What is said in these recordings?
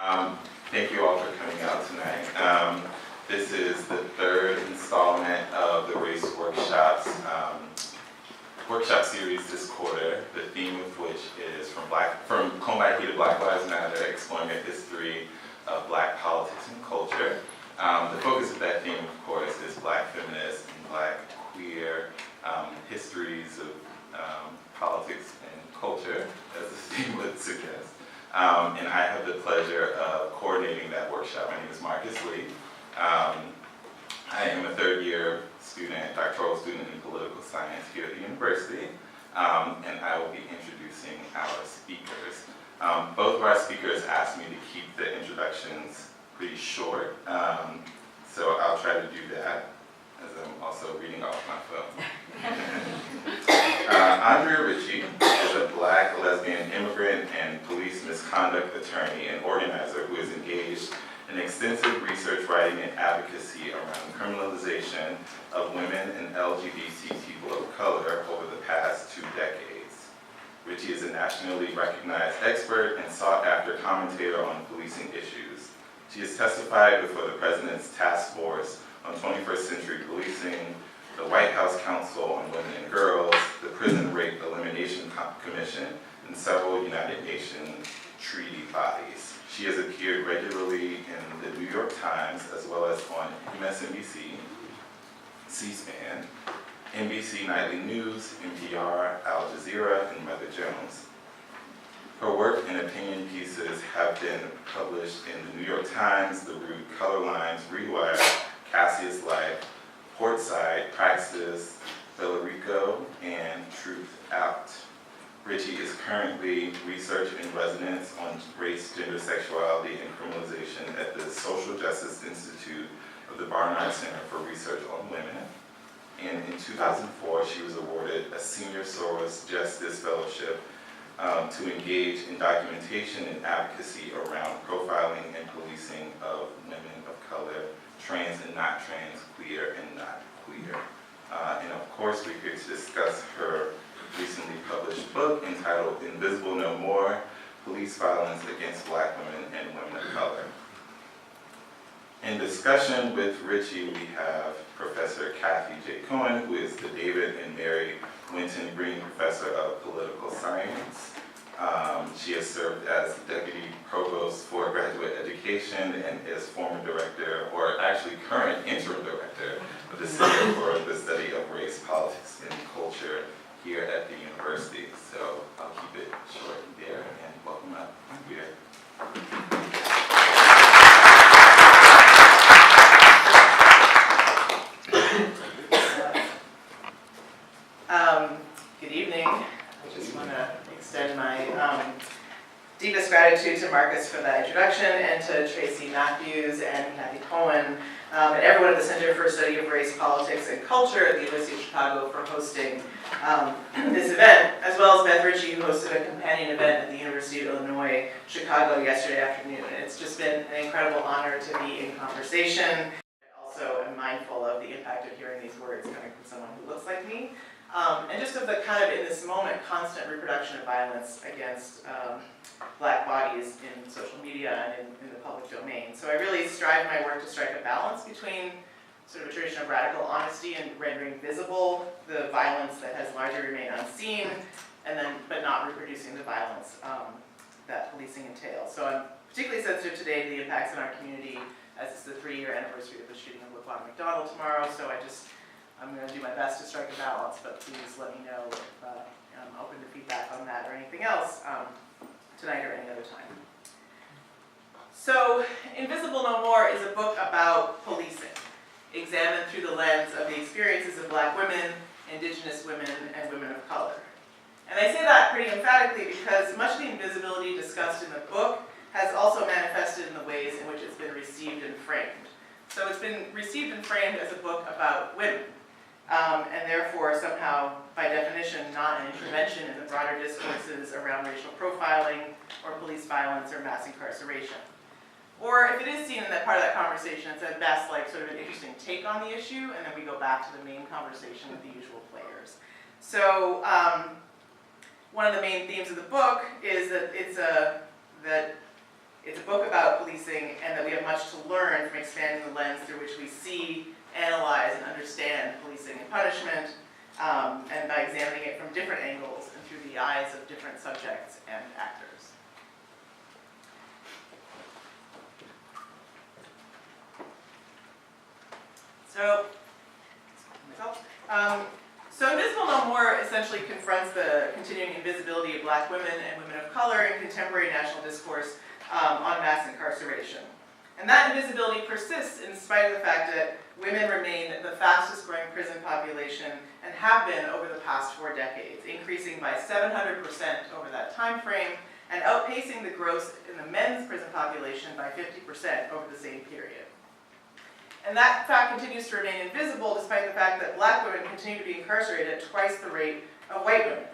Thank you all for coming out tonight. This is the third installment of the Race Workshop series this quarter, the theme of which is from Combine to Black Lives Matter, exploring a history of Black politics and culture. The focus of that theme, of course, is Black feminist and Black queer histories of politics and culture, as the theme would suggest. And I have the pleasure of coordinating that workshop. My name is Marcus Lee. I am a third-year student, doctoral student in political science here at the university, and I will be introducing our speakers. Both of our speakers asked me to keep the introductions pretty short, so I'll try to do that, as I'm also reading off my phone. Andrea Ritchie is a Black lesbian immigrant and police misconduct attorney and organizer who has engaged in extensive research, writing, and advocacy around criminalization of women and LGBT people of color over the past 2 decades. Ritchie is a nationally recognized expert and sought-after commentator on policing issues. She has testified before the President's Task Force on 21st Century Policing, the White House Council on Women and Girls, the Prison Rape Elimination Commission, and several United Nations treaty bodies. She has appeared regularly in the New York Times, as well as on MSNBC, C-SPAN, NBC Nightly News, NPR, Al Jazeera, and Mother Jones. Her work and opinion pieces have been published in the New York Times, The Root, Color Lines, Rewire, Cassius Life, Portside, Praxis, Bellarico, and Truth Out. Ritchie is currently research in residence on race, gender, sexuality, and criminalization at the Social Justice Institute of the Barnard Center for Research on Women. And in 2004, she was awarded a Senior Soros Justice Fellowship to engage in documentation and advocacy around profiling and policing of women of color, trans and not trans, queer and not queer. And of course, we're here to discuss her recently published book entitled Invisible No More, Police Violence Against Black Women and Women of Color. In discussion with Ritchie, we have Professor Cathy J Cohen, who is the David and Mary Winton Green Professor of Political Science. She has served as Deputy Provost for Graduate Education and is former director, or actually current interim director, of the Center for the Study of Race, Politics, and Culture here at the university. So I'll keep it short there, and welcome up here. Good evening. I just want to extend my deepest gratitude to Marcus for that introduction, and to Tracy Matthews and Cathy Cohen, and everyone at the Center for Study of Race, Politics, and Culture at the University of Chicago for hosting this event, as well as Beth Ritchie, who hosted a companion event at the University of Illinois, Chicago yesterday afternoon. And it's just been an incredible honor to be in conversation. I also am mindful of the impact of hearing these words coming from someone who looks like me. And just of the kind of, in this moment, constant reproduction of violence against Black bodies in social media and in the public domain. So I really strive in my work to strike a balance between sort of a tradition of radical honesty and rendering visible the violence that has largely remained unseen, and then, but not reproducing the violence that policing entails. So I'm particularly sensitive today to the impacts in our community, as it's the 3-year anniversary of the shooting of LaQuan McDonald tomorrow. So I'm going to do my best to strike a balance, but please let me know if I'm open to feedback on that or anything else tonight or any other time. So, Invisible No More is a book about policing, examined through the lens of the experiences of Black women, Indigenous women, and women of color. And I say that pretty emphatically because much of the invisibility discussed in the book has also manifested in the ways in which it's been received and framed. So it's been received and framed as a book about women, and therefore somehow, by definition, not an intervention in the broader discourses around racial profiling or police violence or mass incarceration. Or if it is seen in that part of that conversation, it's at best like sort of an interesting take on the issue, and then we go back to the main conversation with the usual players. So one of the main themes of the book is that It's a book about policing, and that we have much to learn from expanding the lens through which we see, analyze, and understand policing and punishment, and by examining it from different angles and through the eyes of different subjects and actors. So Invisible No More essentially confronts the continuing invisibility of Black women and women of color in contemporary national discourse on mass incarceration. And that invisibility persists in spite of the fact that women remain the fastest growing prison population and have been over the past 4 decades, increasing by 700% over that time frame and outpacing the growth in the men's prison population by 50% over the same period. And that fact continues to remain invisible despite the fact that Black women continue to be incarcerated at twice the rate of white women.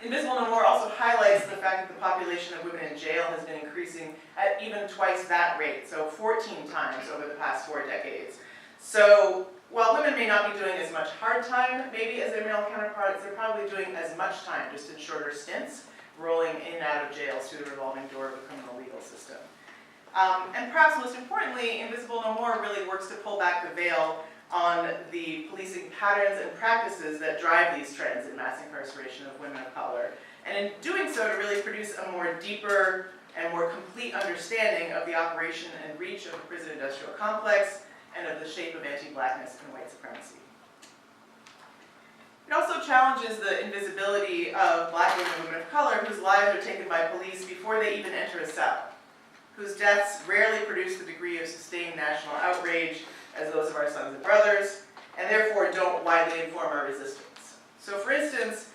Invisible No More also highlights the fact that the population of women in jail has been increasing at even twice that rate, so 14 times over the past 4 decades. So while women may not be doing as much hard time, maybe as their male counterparts, they're probably doing as much time, just in shorter stints, rolling in and out of jails through the revolving door of the criminal legal system. And perhaps most importantly, Invisible No More really works to pull back the veil on the policing patterns and practices that drive these trends in mass incarceration of women of color. And in doing so, to really produce a more deeper and more complete understanding of the operation and reach of the prison industrial complex and of the shape of anti-Blackness and white supremacy. It also challenges the invisibility of Black women and women of color whose lives are taken by police before they even enter a cell, whose deaths rarely produce the degree of sustained national outrage as those of our sons and brothers, and therefore don't widely inform our resistance. So for instance,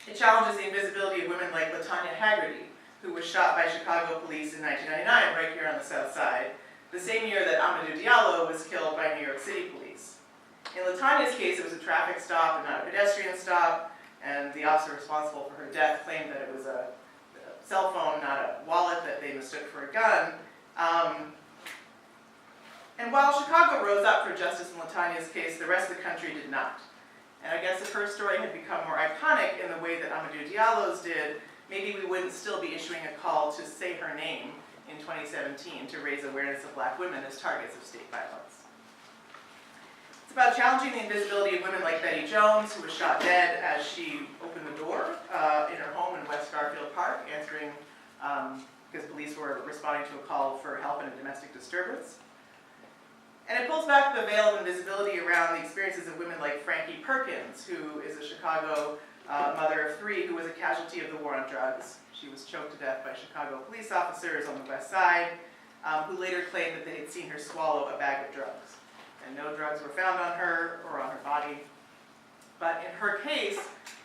it challenges the invisibility of women like LaTanya Haggerty, who was shot by Chicago police in 1999 right here on the South Side, the same year that Amadou Diallo was killed by New York City police. In LaTanya's case, it was a traffic stop and not a pedestrian stop, and the officer responsible for her death claimed that it was a cell phone, not a wallet that they mistook for a gun. And while Chicago rose up for justice in LaTanya's case, the rest of the country did not. And I guess if her story had become more iconic in the way that Amadou Diallo's did, maybe we wouldn't still be issuing a call to say her name in 2017 to raise awareness of Black women as targets of state violence. It's about challenging the invisibility of women like Betty Jones, who was shot dead as she opened the door in her home in West Garfield Park, answering because police were responding to a call for help in a domestic disturbance. And it pulls back the veil of invisibility around the experiences of women like Franki Perkins, who is a Chicago mother of 3 who was a casualty of the war on drugs. She was choked to death by Chicago police officers on the West Side, who later claimed that they had seen her swallow a bag of drugs. And no drugs were found on her or on her body. But in her case,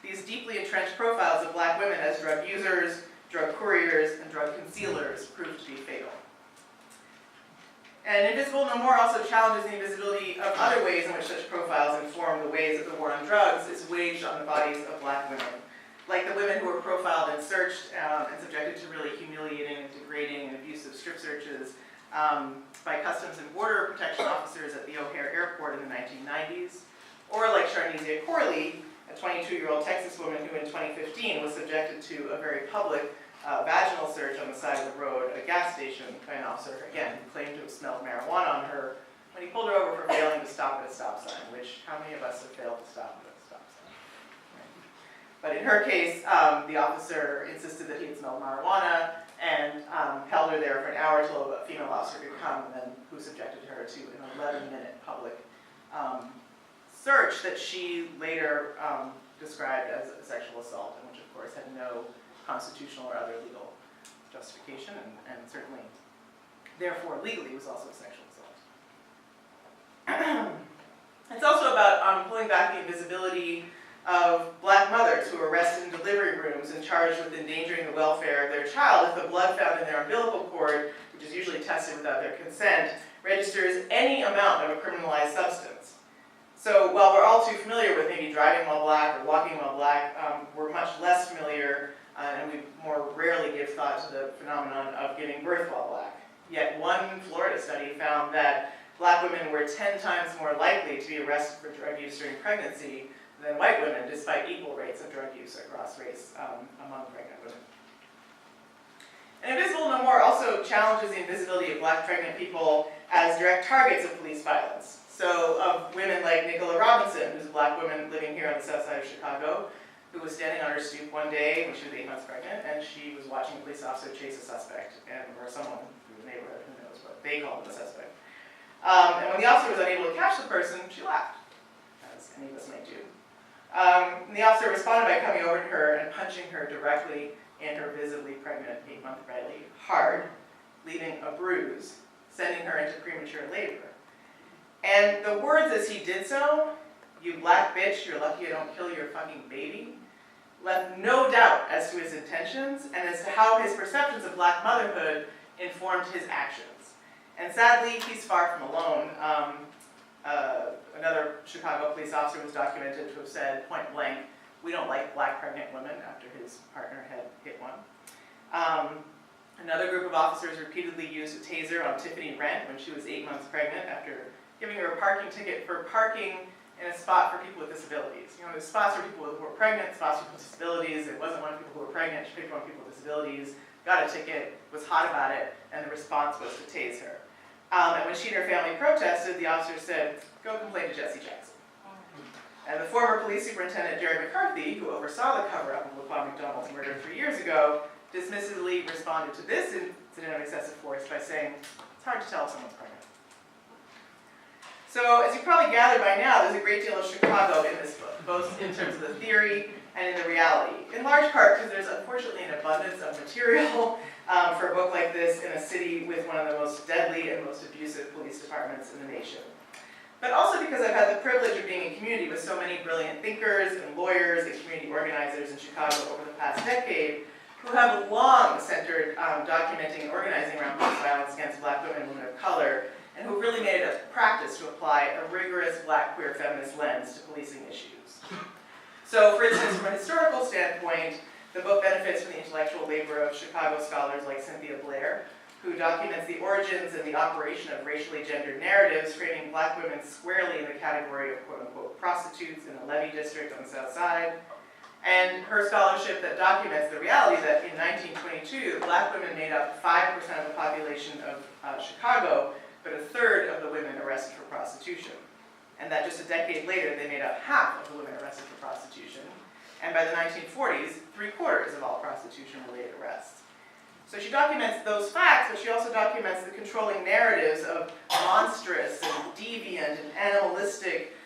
these deeply entrenched profiles of Black women as drug users, drug couriers, and drug concealers proved to be fatal. And Invisible No More also challenges the invisibility of other ways in which such profiles inform the ways that the war on drugs is waged on the bodies of Black women, like the women who were profiled and searched and subjected to really humiliating and degrading and abusive strip searches by Customs and Border Protection officers at the O'Hare Airport in the 1990s, or like Sharnizia Corley, a 22-year-old Texas woman who in 2015 was subjected to a very public vaginal search on the side of the road at a gas station by an officer, again, who claimed to have smelled marijuana on her when he pulled her over for failing to stop at a stop sign, which how many of us have failed to stop at a stop sign? Right. But in her case, the officer insisted that he had smelled marijuana and held her there for an hour until a female officer could come, and then who subjected her to an 11-minute public search that she later described as a sexual assault, and which of course had no constitutional or other legal justification, and certainly, therefore, legally was also a sexual assault. It's also about pulling back the invisibility of Black mothers who are arrested in delivery rooms and charged with endangering the welfare of their child if the blood found in their umbilical cord, which is usually tested without their consent, registers any amount of a criminalized substance. So while we're all too familiar with maybe driving while Black or walking while Black, we're much less familiar and we more rarely give thought to the phenomenon of giving birth while Black. Yet one Florida study found that Black women were 10 times more likely to be arrested for drug use during pregnancy than white women, despite equal rates of drug use across race among pregnant women. And Invisible No More also challenges the invisibility of Black pregnant people as direct targets of police violence. So of women like Nicola Robinson, who's a Black woman living here on the south side of Chicago, who was standing on her stoop one day when she was 8 months pregnant, and she was watching a police officer chase a suspect, or someone through the neighborhood, who knows what they called the suspect. And when the officer was unable to catch the person, she laughed, as any of us might do. And the officer responded by coming over to her and punching her directly in her visibly pregnant 8-month belly hard, leaving a bruise, sending her into premature labor. And the words as he did so, "You black bitch, you're lucky I don't kill your fucking baby," left no doubt as to his intentions and as to how his perceptions of Black motherhood informed his actions. And sadly, he's far from alone. Another Chicago police officer was documented to have said point blank, "We don't like Black pregnant women," after his partner had hit one. Another group of officers repeatedly used a taser on Tiffany Rent when she was 8 months pregnant after giving her a parking ticket for parking in a spot for people with disabilities. You know, there's spots for people who were pregnant, spots for people with disabilities. It wasn't one for people who were pregnant, she picked one for people with disabilities, got a ticket, was hot about it, and the response was to tase her. And when she and her family protested, the officer said, "Go complain to Jesse Jackson." And the former police superintendent, Jerry McCarthy, who oversaw the cover-up of LaQuan McDonald's murder 3 years ago, dismissively responded to this incident of excessive force by saying, "It's hard to tell if someone's pregnant." So, as you probably gathered by now, there's a great deal of Chicago in this book, both in terms of the theory and in the reality. In large part because there's unfortunately an abundance of material for a book like this in a city with one of the most deadly and most abusive police departments in the nation. But also because I've had the privilege of being in community with so many brilliant thinkers and lawyers and community organizers in Chicago over the past decade who have long centered documenting and organizing around police violence against Black women and women of color, and who really made it a practice to apply a rigorous Black queer feminist lens to policing issues. So, for instance, from a historical standpoint, the book benefits from the intellectual labor of Chicago scholars like Cynthia Blair, who documents the origins and the operation of racially gendered narratives, framing Black women squarely in the category of quote-unquote prostitutes in the Levy district on the south side, and her scholarship that documents the reality that in 1922, Black women made up 5% of the population of Chicago, but a third of the women arrested for prostitution. And that just a decade later, they made up half of the women arrested for prostitution. And by the 1940s, 3/4 of all prostitution-related arrests. So she documents those facts, but she also documents the controlling narratives of monstrous and deviant and animalistic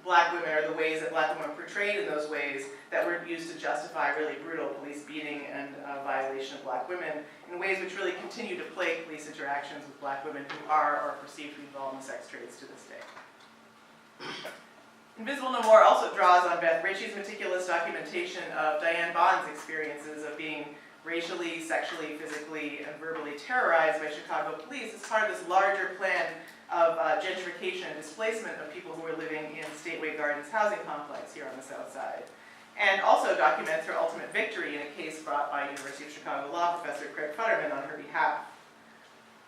Black women, or the ways that Black women were portrayed in those ways that were used to justify really brutal police beating and violation of Black women in ways which really continue to plague police interactions with Black women who are or are perceived to be involved in sex trades to this day. Invisible No More also draws on Beth Ritchie's meticulous documentation of Diane Bond's experiences of being racially, sexually, physically, and verbally terrorized by Chicago police as part of this larger plan of gentrification and displacement of people who were living in Stateway Gardens housing complex here on the south side. And also documents her ultimate victory in a case brought by University of Chicago law professor Craig Futterman on her behalf.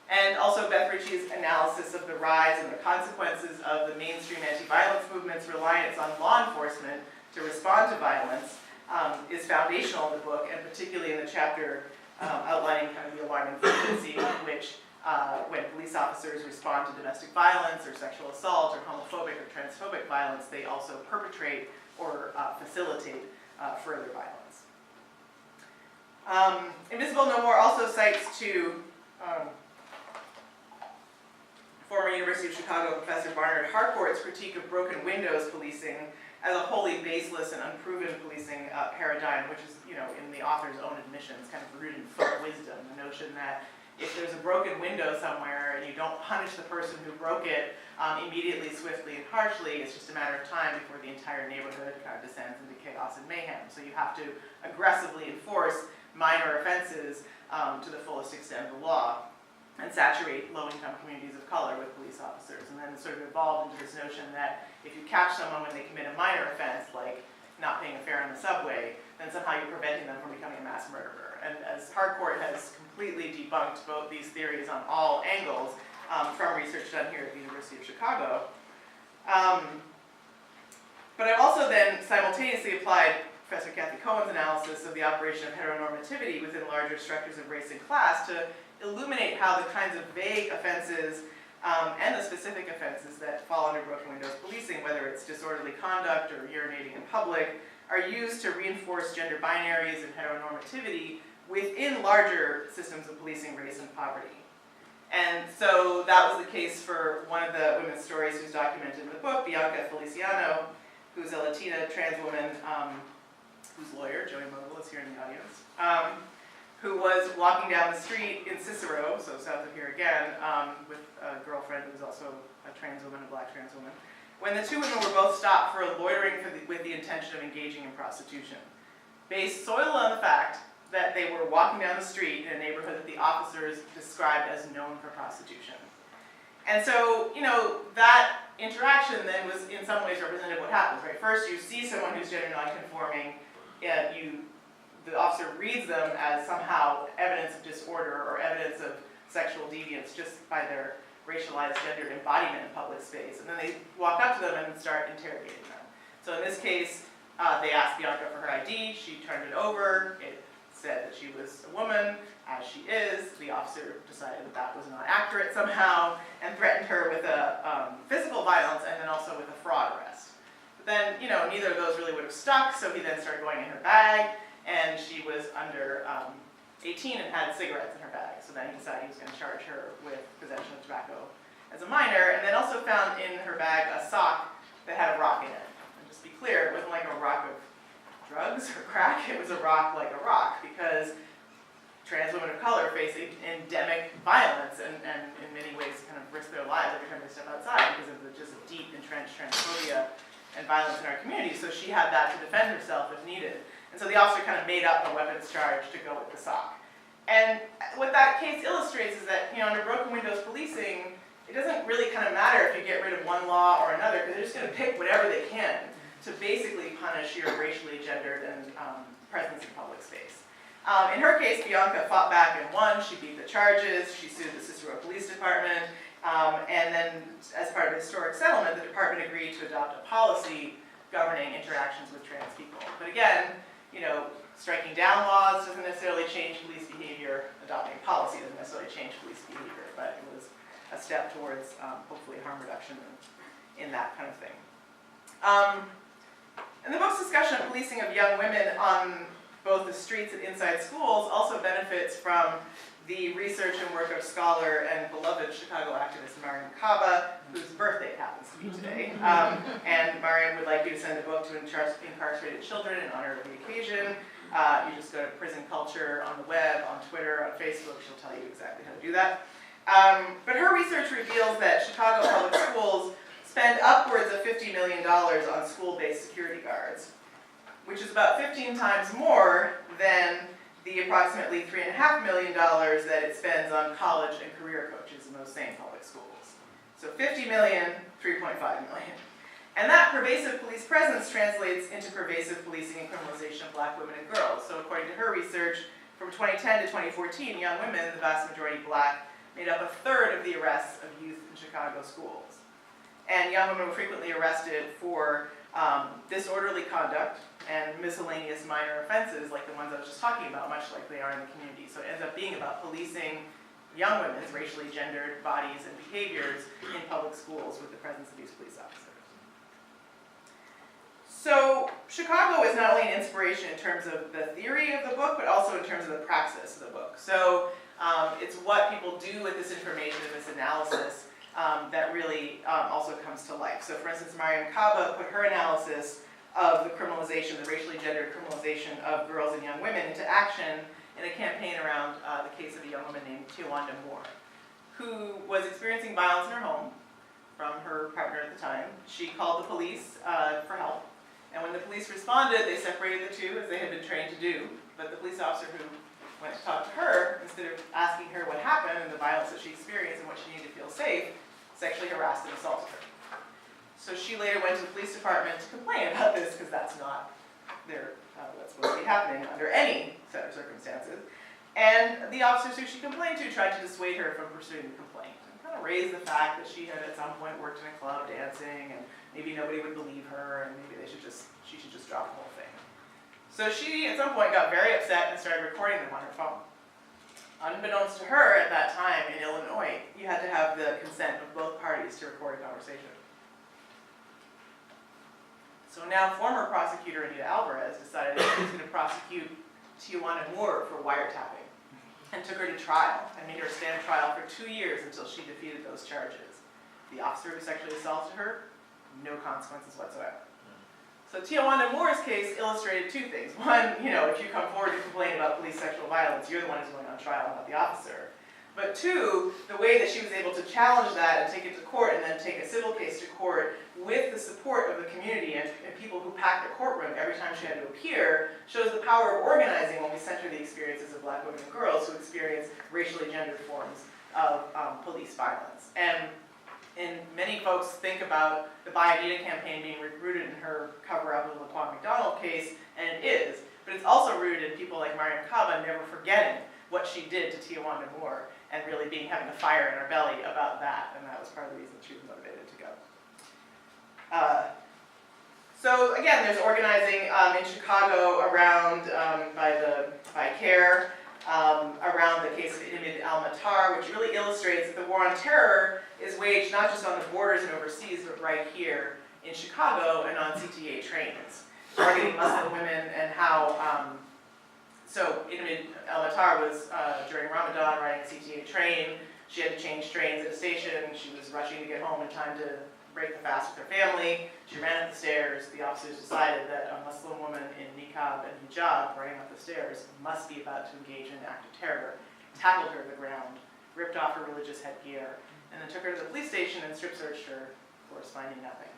And also Beth Ritchie's analysis of the rise and the consequences of the mainstream anti-violence movement's reliance on law enforcement to respond to violence is foundational in the book, and particularly in the chapter outlining kind of the alarming frequency with which when police officers respond to domestic violence or sexual assault or homophobic or transphobic violence, they also perpetrate or facilitate further violence. Invisible No More also cites to former University of Chicago professor Barnard Harcourt's critique of broken windows policing as a wholly baseless and unproven policing paradigm, which is, you know, in the author's own admissions, kind of rooted in folk wisdom, the notion that if there's a broken window somewhere and you don't punish the person who broke it immediately, swiftly, and harshly, it's just a matter of time before the entire neighborhood kind of descends into chaos and mayhem. So you have to aggressively enforce minor offenses to the fullest extent of the law and saturate low-income communities of color with police officers. And then it sort of evolved into this notion that if you catch someone when they commit a minor offense, like not paying a fare on the subway, then somehow you're preventing them from becoming a mass murderer. And as Harcourt has completely debunked both these theories on all angles from research done here at the University of Chicago. But I've also then simultaneously applied Professor Cathy Cohen's analysis of the operation of heteronormativity within larger structures of race and class to illuminate how the kinds of vague offenses and the specific offenses that fall under broken windows policing, whether it's disorderly conduct or urinating in public, are used to reinforce gender binaries and heteronormativity within larger systems of policing race and poverty. And so that was the case for one of the women's stories who's documented in the book, Bianca Feliciano, who's a Latina trans woman whose lawyer, Joey Mogul, is here in the audience, who was walking down the street in Cicero, so south of here again, with a girlfriend who was also a trans woman, a black trans woman, when the two women were both stopped for loitering with the intention of engaging in prostitution, based solely on the fact that they were walking down the street in a neighborhood that the officers described as known for prostitution. And so, you know, that interaction then was in some ways representative of what happens, right? First, you see someone who's gender nonconforming, the officer reads them as somehow evidence of disorder or evidence of sexual deviance just by their racialized gendered embodiment in public space. And then they walk up to them and start interrogating them. So in this case, they asked Bianca for her ID, she turned it over, it said that she was a woman, as she is. The officer decided that that was not accurate somehow and threatened her with a physical violence and then also with a fraud arrest. But then, you know, neither of those really would have stuck, so he then started going in her bag, and she was under 18 and had cigarettes in her bag. So then he decided he was going to charge her with possession of tobacco as a minor, and then also found in her bag a sock that had a rock in it. And just to be clear, it wasn't like a rock of drugs or crack, it was a rock like a rock, because trans women of color face endemic violence and in many ways kind of risk their lives every time they step outside because of the just deep entrenched transphobia and violence in our community. So she had that to defend herself if needed. And so the officer kind of made up a weapons charge to go with the sock. And what that case illustrates is that, you know, under broken windows policing, it doesn't really kind of matter if you get rid of one law or another, because they're just going to pick whatever they can to basically punish your racially gendered and presence in public space. In her case, Bianca fought back and won. She beat the charges. She sued the Cicero Police Department. And then, as part of a historic settlement, the department agreed to adopt a policy governing interactions with trans people. But again, you know, striking down laws doesn't necessarily change police behavior. Adopting policy doesn't necessarily change police behavior. But it was a step towards, hopefully, harm reduction in that kind of thing. And the book's discussion of policing of young women on both the streets and inside schools also benefits from the research and work of scholar and beloved Chicago activist Mariam Kaba, whose birthday happens to be today. And Mariam would like you to send a book to incarcerated children in honor of the occasion. You just go to Prison Culture on the web, on Twitter, on Facebook. She'll tell you exactly how to do that. But her research reveals that Chicago public schools spend upwards of $50 million on school-based security guards, which is about 15 times more than the approximately $3.5 million that it spends on college and career coaches in those same public schools. So 50 million, 3.5 million. And that pervasive police presence translates into pervasive policing and criminalization of black women and girls. So according to her research, from 2010 to 2014, young women, the vast majority black, made up a third of the arrests of youth in Chicago schools. And young women were frequently arrested for disorderly conduct and miscellaneous minor offenses like the ones I was just talking about, much like they are in the community. So it ends up being about policing young women's racially gendered bodies and behaviors in public schools with the presence of these police officers. So Chicago is not only an inspiration in terms of the theory of the book, but also in terms of the praxis of the book. So it's what people do with this information and this analysis that really also comes to life. So for instance, Mariam Kaba put her analysis of the criminalization, the racially gendered criminalization of girls and young women into action in a campaign around the case of a young woman named Tiwanda Moore, who was experiencing violence in her home from her partner at the time. She called the police for help, and when the police responded, they separated the two as they had been trained to do, but the police officer who went to talk to her, instead of asking her what happened and the violence that she experienced and what she needed to feel safe, sexually harassed and assaulted her. So she later went to the police department to complain about this because that's not what's supposed to be happening under any set of circumstances. And the officers who she complained to tried to dissuade her from pursuing the complaint and kind of raise the fact that she had at some point worked in a club dancing and maybe nobody would believe her and maybe she should just drop the whole thing. So she, at some point, got very upset and started recording them on her phone. Unbeknownst to her at that time in Illinois, you had to have the consent of both parties to record a conversation. So now former prosecutor Anita Alvarez decided that she was going to prosecute Tijuana Moore for wiretapping and took her to trial and made her stand trial for 2 years until she defeated those charges. The officer who sexually assaulted her, no consequences whatsoever. So Tijuana Moore's case illustrated two things. One, if you come forward to complain about police sexual violence, you're the one who's going on trial, not the officer. But two, the way that she was able to challenge that and take it to court and then take a civil case to court with the support of the community and people who packed the courtroom every time she had to appear shows the power of organizing when we center the experiences of Black women and girls who experience racially gendered forms of police violence. And many folks think about the Buy Anita campaign being rooted in her cover-up of the Laquan McDonald case, and it is. But it's also rooted in people like Mariam Kaba never forgetting what she did to Tijuana Moore and really having a fire in her belly about that, and that was part of the reason she was motivated to go. So again, there's organizing in Chicago around by CARE, around the case of Inmid al-Matar, which really illustrates that the war on terror is waged not just on the borders and overseas, but right here in Chicago and on CTA trains, targeting Muslim women and how, so Inmid al-Matar was during Ramadan riding a CTA train. She had to change trains at a station. She was rushing to get home in time to break the fast with her family. She ran up the stairs. The officers decided that a Muslim woman in niqab and hijab running up the stairs must be about to engage in an act of terror, tackled her to the ground, ripped off her religious headgear, and then took her to the police station and strip searched her, of course, finding nothing.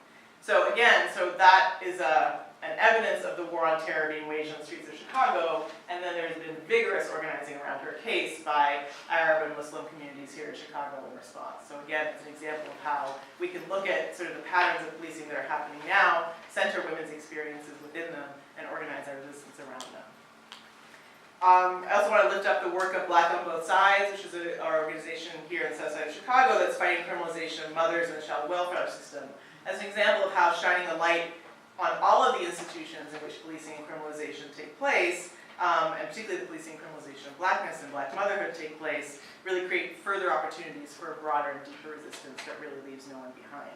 So again, that is an evidence of the war on terror being waged on the streets of Chicago, and then there's been vigorous organizing around her case by Arab and Muslim communities here in Chicago in response. So again, it's an example of how we can look at sort of the patterns of policing that are happening now, center women's experiences within them, and organize our resistance around them. I also want to lift up the work of Black on Both Sides, which is our organization here in the South Side of Chicago that's fighting criminalization of mothers and the child welfare system, as an example of how shining a light on all of the institutions in which policing and criminalization take place, and particularly the policing and criminalization of Blackness and Black motherhood take place, really create further opportunities for a broader and deeper resistance that really leaves no one behind.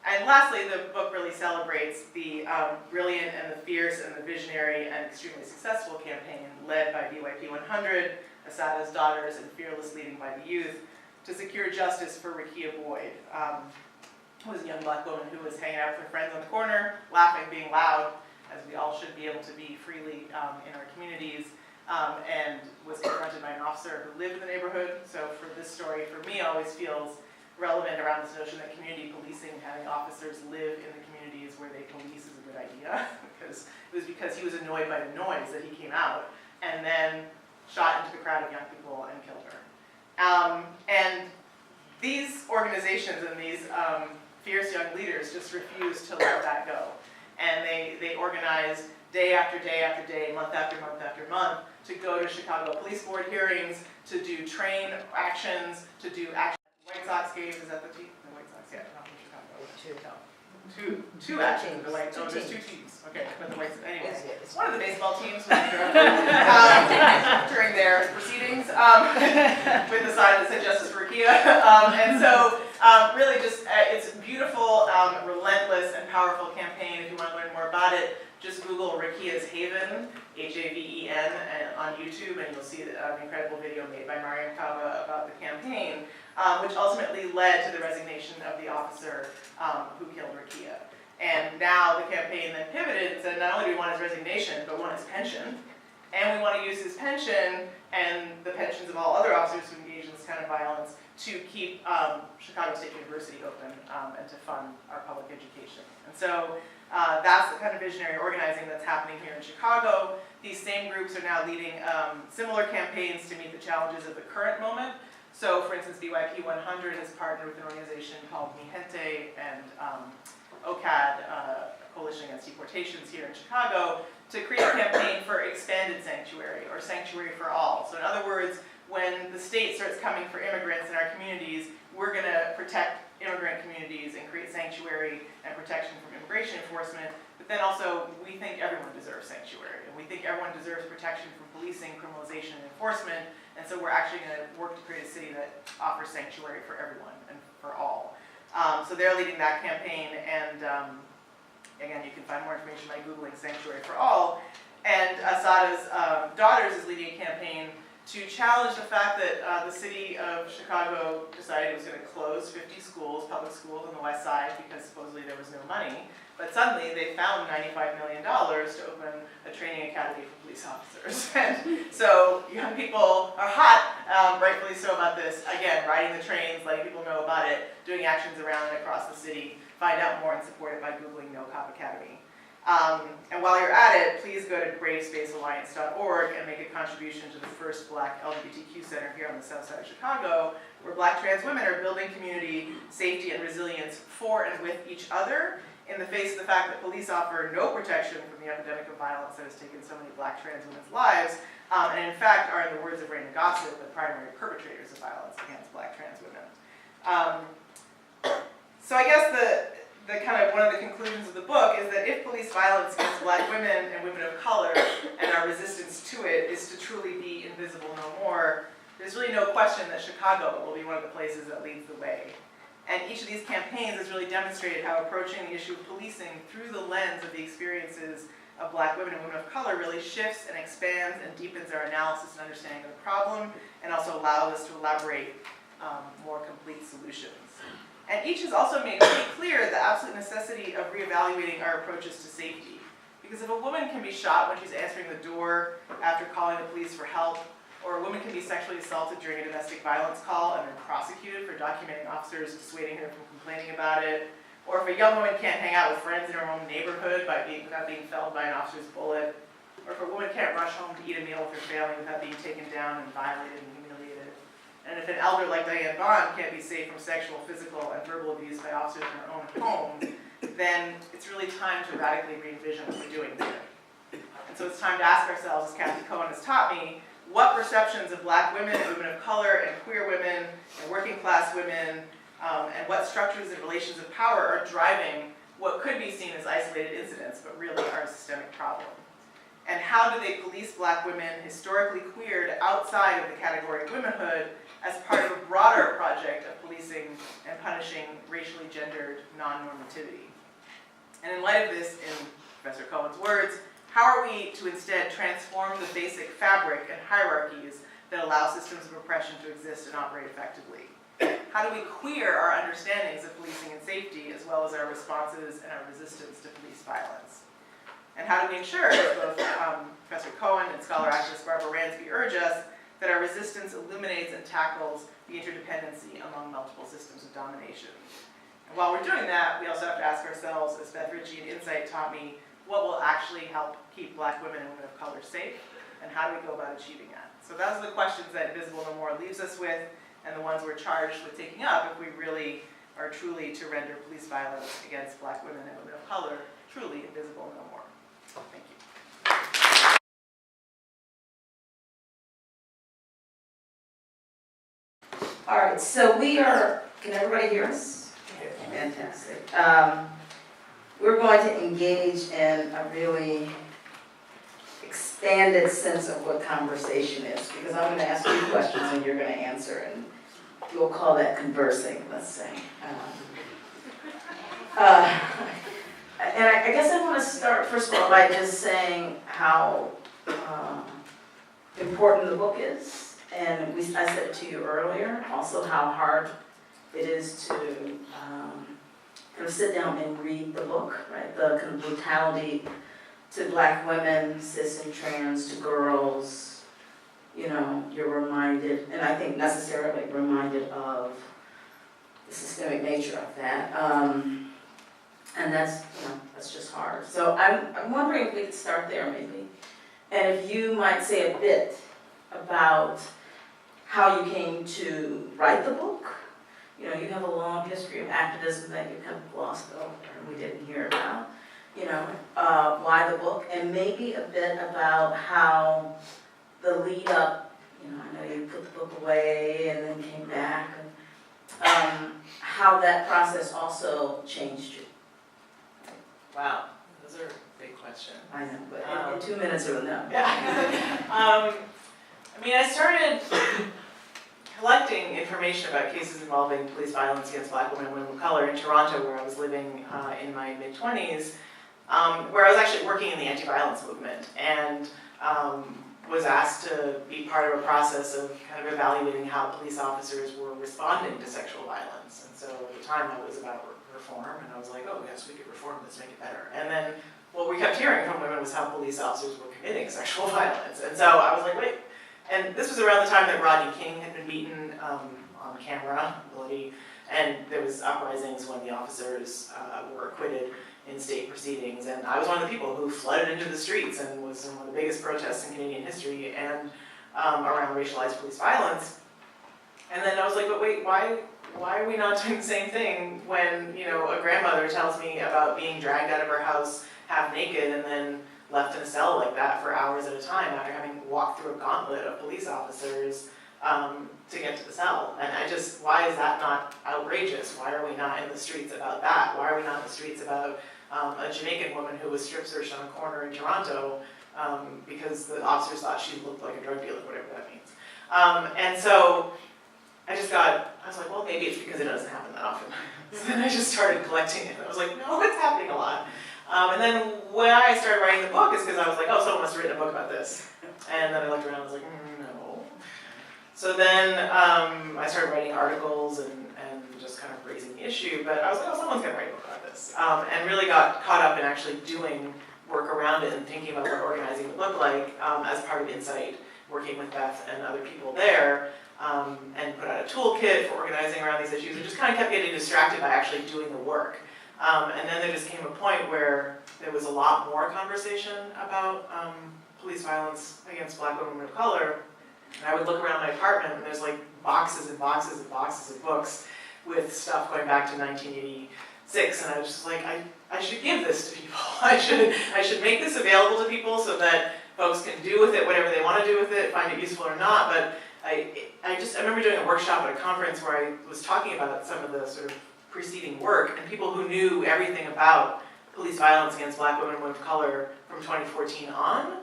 And lastly, the book really celebrates the brilliant and the fierce and the visionary and extremely successful campaign led by BYP 100, Asada's Daughters, and Fearless Leading by the Youth to secure justice for Rekia Boyd, who was a young Black woman who was hanging out with her friends on the corner, laughing, being loud, as we all should be able to be freely in our communities, and was confronted by an officer who lived in the neighborhood. So for this story, for me, always feels relevant around this notion that community policing, having officers live in the communities where they police is a good idea, because it was because he was annoyed by the noise that he came out and then shot into the crowd of young people and killed her. And these organizations and these fierce young leaders just refused to let that go. And they organized day after day after day, month after month after month, to go to Chicago Police Board hearings, to do train actions, to do action. White Sox games, is that the team? The White Sox, yeah, not from Chicago. Two actions. There's two teams. Okay, but the White Sox, anyway. It's one of the baseball teams during their proceedings with the sign that said Justice for Rekia. And so really just, it's a beautiful, relentless, and powerful campaign. If you want to learn more about it, just Google Rekia's Haven, Haven, on YouTube, and you'll see an incredible video made by Mariam Kaba about the campaign, which ultimately led to the resignation of the officer who killed Rekia. And now the campaign then pivoted and said, not only do we want his resignation, but we want his pension. And we want to use his pension and the pensions of all other officers who engage in this kind of violence to keep Chicago State University open and to fund our public education. And so that's the kind of visionary organizing that's happening here in Chicago. These same groups are now leading similar campaigns to meet the challenges of the current moment. So for instance, BYP 100 has partnered with an organization called Mi Gente and OCAD, Coalition Against Deportations here in Chicago, to create a campaign for expanded sanctuary, or sanctuary for all. So in other words, when the state starts coming for immigrants in our communities, we're going to protect immigrant communities and create sanctuary and protection from immigration enforcement, but then also we think everyone deserves sanctuary, and we think everyone deserves protection from policing, criminalization, and enforcement, and so we're actually going to work to create a city that offers sanctuary for everyone and for all. So they're leading that campaign, and again, you can find more information by Googling Sanctuary for All. And Assata's Daughters is leading a campaign to challenge the fact that the city of Chicago decided it was going to close 50 schools, public schools on the west side, because supposedly there was no money. But suddenly they found $95 million to open a training academy for police officers. And so young people are hot, rightfully so, about this. Again, riding the trains, letting people know about it, doing actions around and across the city. Find out more and support it by Googling No Cop Academy. And while you're at it, please go to bravespacealliance.org and make a contribution to the first Black LGBTQ center here on the south side of Chicago, where Black trans women are building community, safety, and resilience for and with each other in the face of the fact that police offer no protection from the epidemic of violence that has taken so many Black trans women's lives, and in fact are, in the words of Raina Gossett, the primary perpetrators of violence against Black trans women. So I guess the kind of one of the conclusions of the book is that if police violence against Black women and women of color and our resistance to it is to truly be invisible no more, there's really no question that Chicago will be one of the places that leads the way. And each of these campaigns has really demonstrated how approaching the issue of policing through the lens of the experiences of Black women and women of color really shifts and expands and deepens our analysis and understanding of the problem, and also allows us to elaborate more complete solutions. And each has also made pretty clear the absolute necessity of reevaluating our approaches to safety. Because if a woman can be shot when she's answering the door after calling the police for help, or a woman can be sexually assaulted during a domestic violence call and then prosecuted for documenting officers dissuading her from complaining about it, or if a young woman can't hang out with friends in her own neighborhood without being felled by an officer's bullet, or if a woman can't rush home to eat a meal with her family without being taken down and violated and humiliated, and if an elder like Diane Bond can't be safe from sexual, physical, and verbal abuse by officers in her own home, then it's really time to radically re-envision what we're doing here. And so it's time to ask ourselves, as Cathy Cohen has taught me, what perceptions of Black women and women of color and queer women and working class women and what structures and relations of power are driving what could be seen as isolated incidents but really are a systemic problem? And how do they police Black women historically queered outside of the category of womanhood as part of a broader project of policing and punishing racially gendered non-normativity? And in light of this, in Professor Cohen's words, how are we to instead transform the basic fabric and hierarchies that allow systems of oppression to exist and operate effectively? How do we queer our understandings of policing and safety, as well as our responses and our resistance to police violence? And how do we ensure, as both Professor Cohen and scholar activist Barbara Ransby urge us, that our resistance illuminates and tackles the interdependency among multiple systems of domination? And while we're doing that, we also have to ask ourselves, as Beth Ritchie and Insight taught me, what will actually help keep Black women and women of color safe, and how do we go about achieving that? So those are the questions that Invisible No More leaves us with, and the ones we're charged with taking up if we really are truly to render police violence against Black women and women of color truly invisible no more. Thank you. All right, so we are, can everybody hear us? Fantastic. We're going to engage in a really expanded sense of what conversation is, because I'm going to ask you questions and you're going to answer, and we'll call that conversing, let's say. And I guess I want to start, first of all, by just saying how important the book is. And I said it to you earlier, also how hard it is to kind of sit down and read the book, right? The kind of brutality to Black women, cis and trans, to girls. You know, you're reminded, and I think necessarily reminded of the systemic nature of that. And that's, you know, that's just hard. So I'm wondering if we could start there maybe. And if you might say a bit about how you came to write the book. You know, you have a long history of activism that you kind of glossed over and we didn't hear about. You know, why the book, and maybe a bit about how the lead up, you know, I know you put the book away and then came back. how that process also changed you. Wow, those are big questions. I know, but in 2 minutes or no. Yeah. I mean, I started collecting information about cases involving police violence against Black women and women of color in Toronto, where I was living in my mid-20s, where I was actually working in the anti-violence movement, and was asked to be part of a process of kind of evaluating how police officers were responding to sexual violence. And so at the time that was about reform, and I was like, oh yes, we could reform this, make it better. And then what we kept hearing from women was how police officers were committing sexual violence. And so I was like, wait. And this was around the time that Rodney King had been beaten on camera, bloody, and there was uprisings when the officers were acquitted in state proceedings. And I was one of the people who flooded into the streets and was in one of the biggest protests in Canadian history and around racialized police violence. And then I was like, but wait, why are we not doing the same thing when, you know, a grandmother tells me about being dragged out of her house half naked and then left in a cell like that for hours at a time after having walked through a gauntlet of police officers to get to the cell? And why is that not outrageous? Why are we not in the streets about that? Why are we not in the streets about a Jamaican woman who was strip searched on a corner in Toronto because the officers thought she looked like a drug dealer, whatever that means. And so I was like, well, maybe it's because it doesn't happen that often. So then I just started collecting it. I was like, no, it's happening a lot. And then when I started writing the book is because I was like, oh, someone must have written a book about this. And then I looked around and was like, no. So then I started writing articles and just kind of raising the issue, but I was like, oh, someone's going to write a book about this. And really got caught up in actually doing work around it and thinking about what organizing would look like as part of Insight, working with Beth and other people there, and put out a toolkit for organizing around these issues, and just kind of kept getting distracted by actually doing the work. And then there just came a point where there was a lot more conversation about police violence against Black women of color. And I would look around my apartment and there's like boxes and boxes and boxes of books with stuff going back to 1986. And I was just like, I should give this to people. I should make this available to people so that folks can do with it whatever they want to do with it, find it useful or not. But I remember doing a workshop at a conference where I was talking about some of the sort of preceding work, and people who knew everything about police violence against Black women and women of color from 2014 on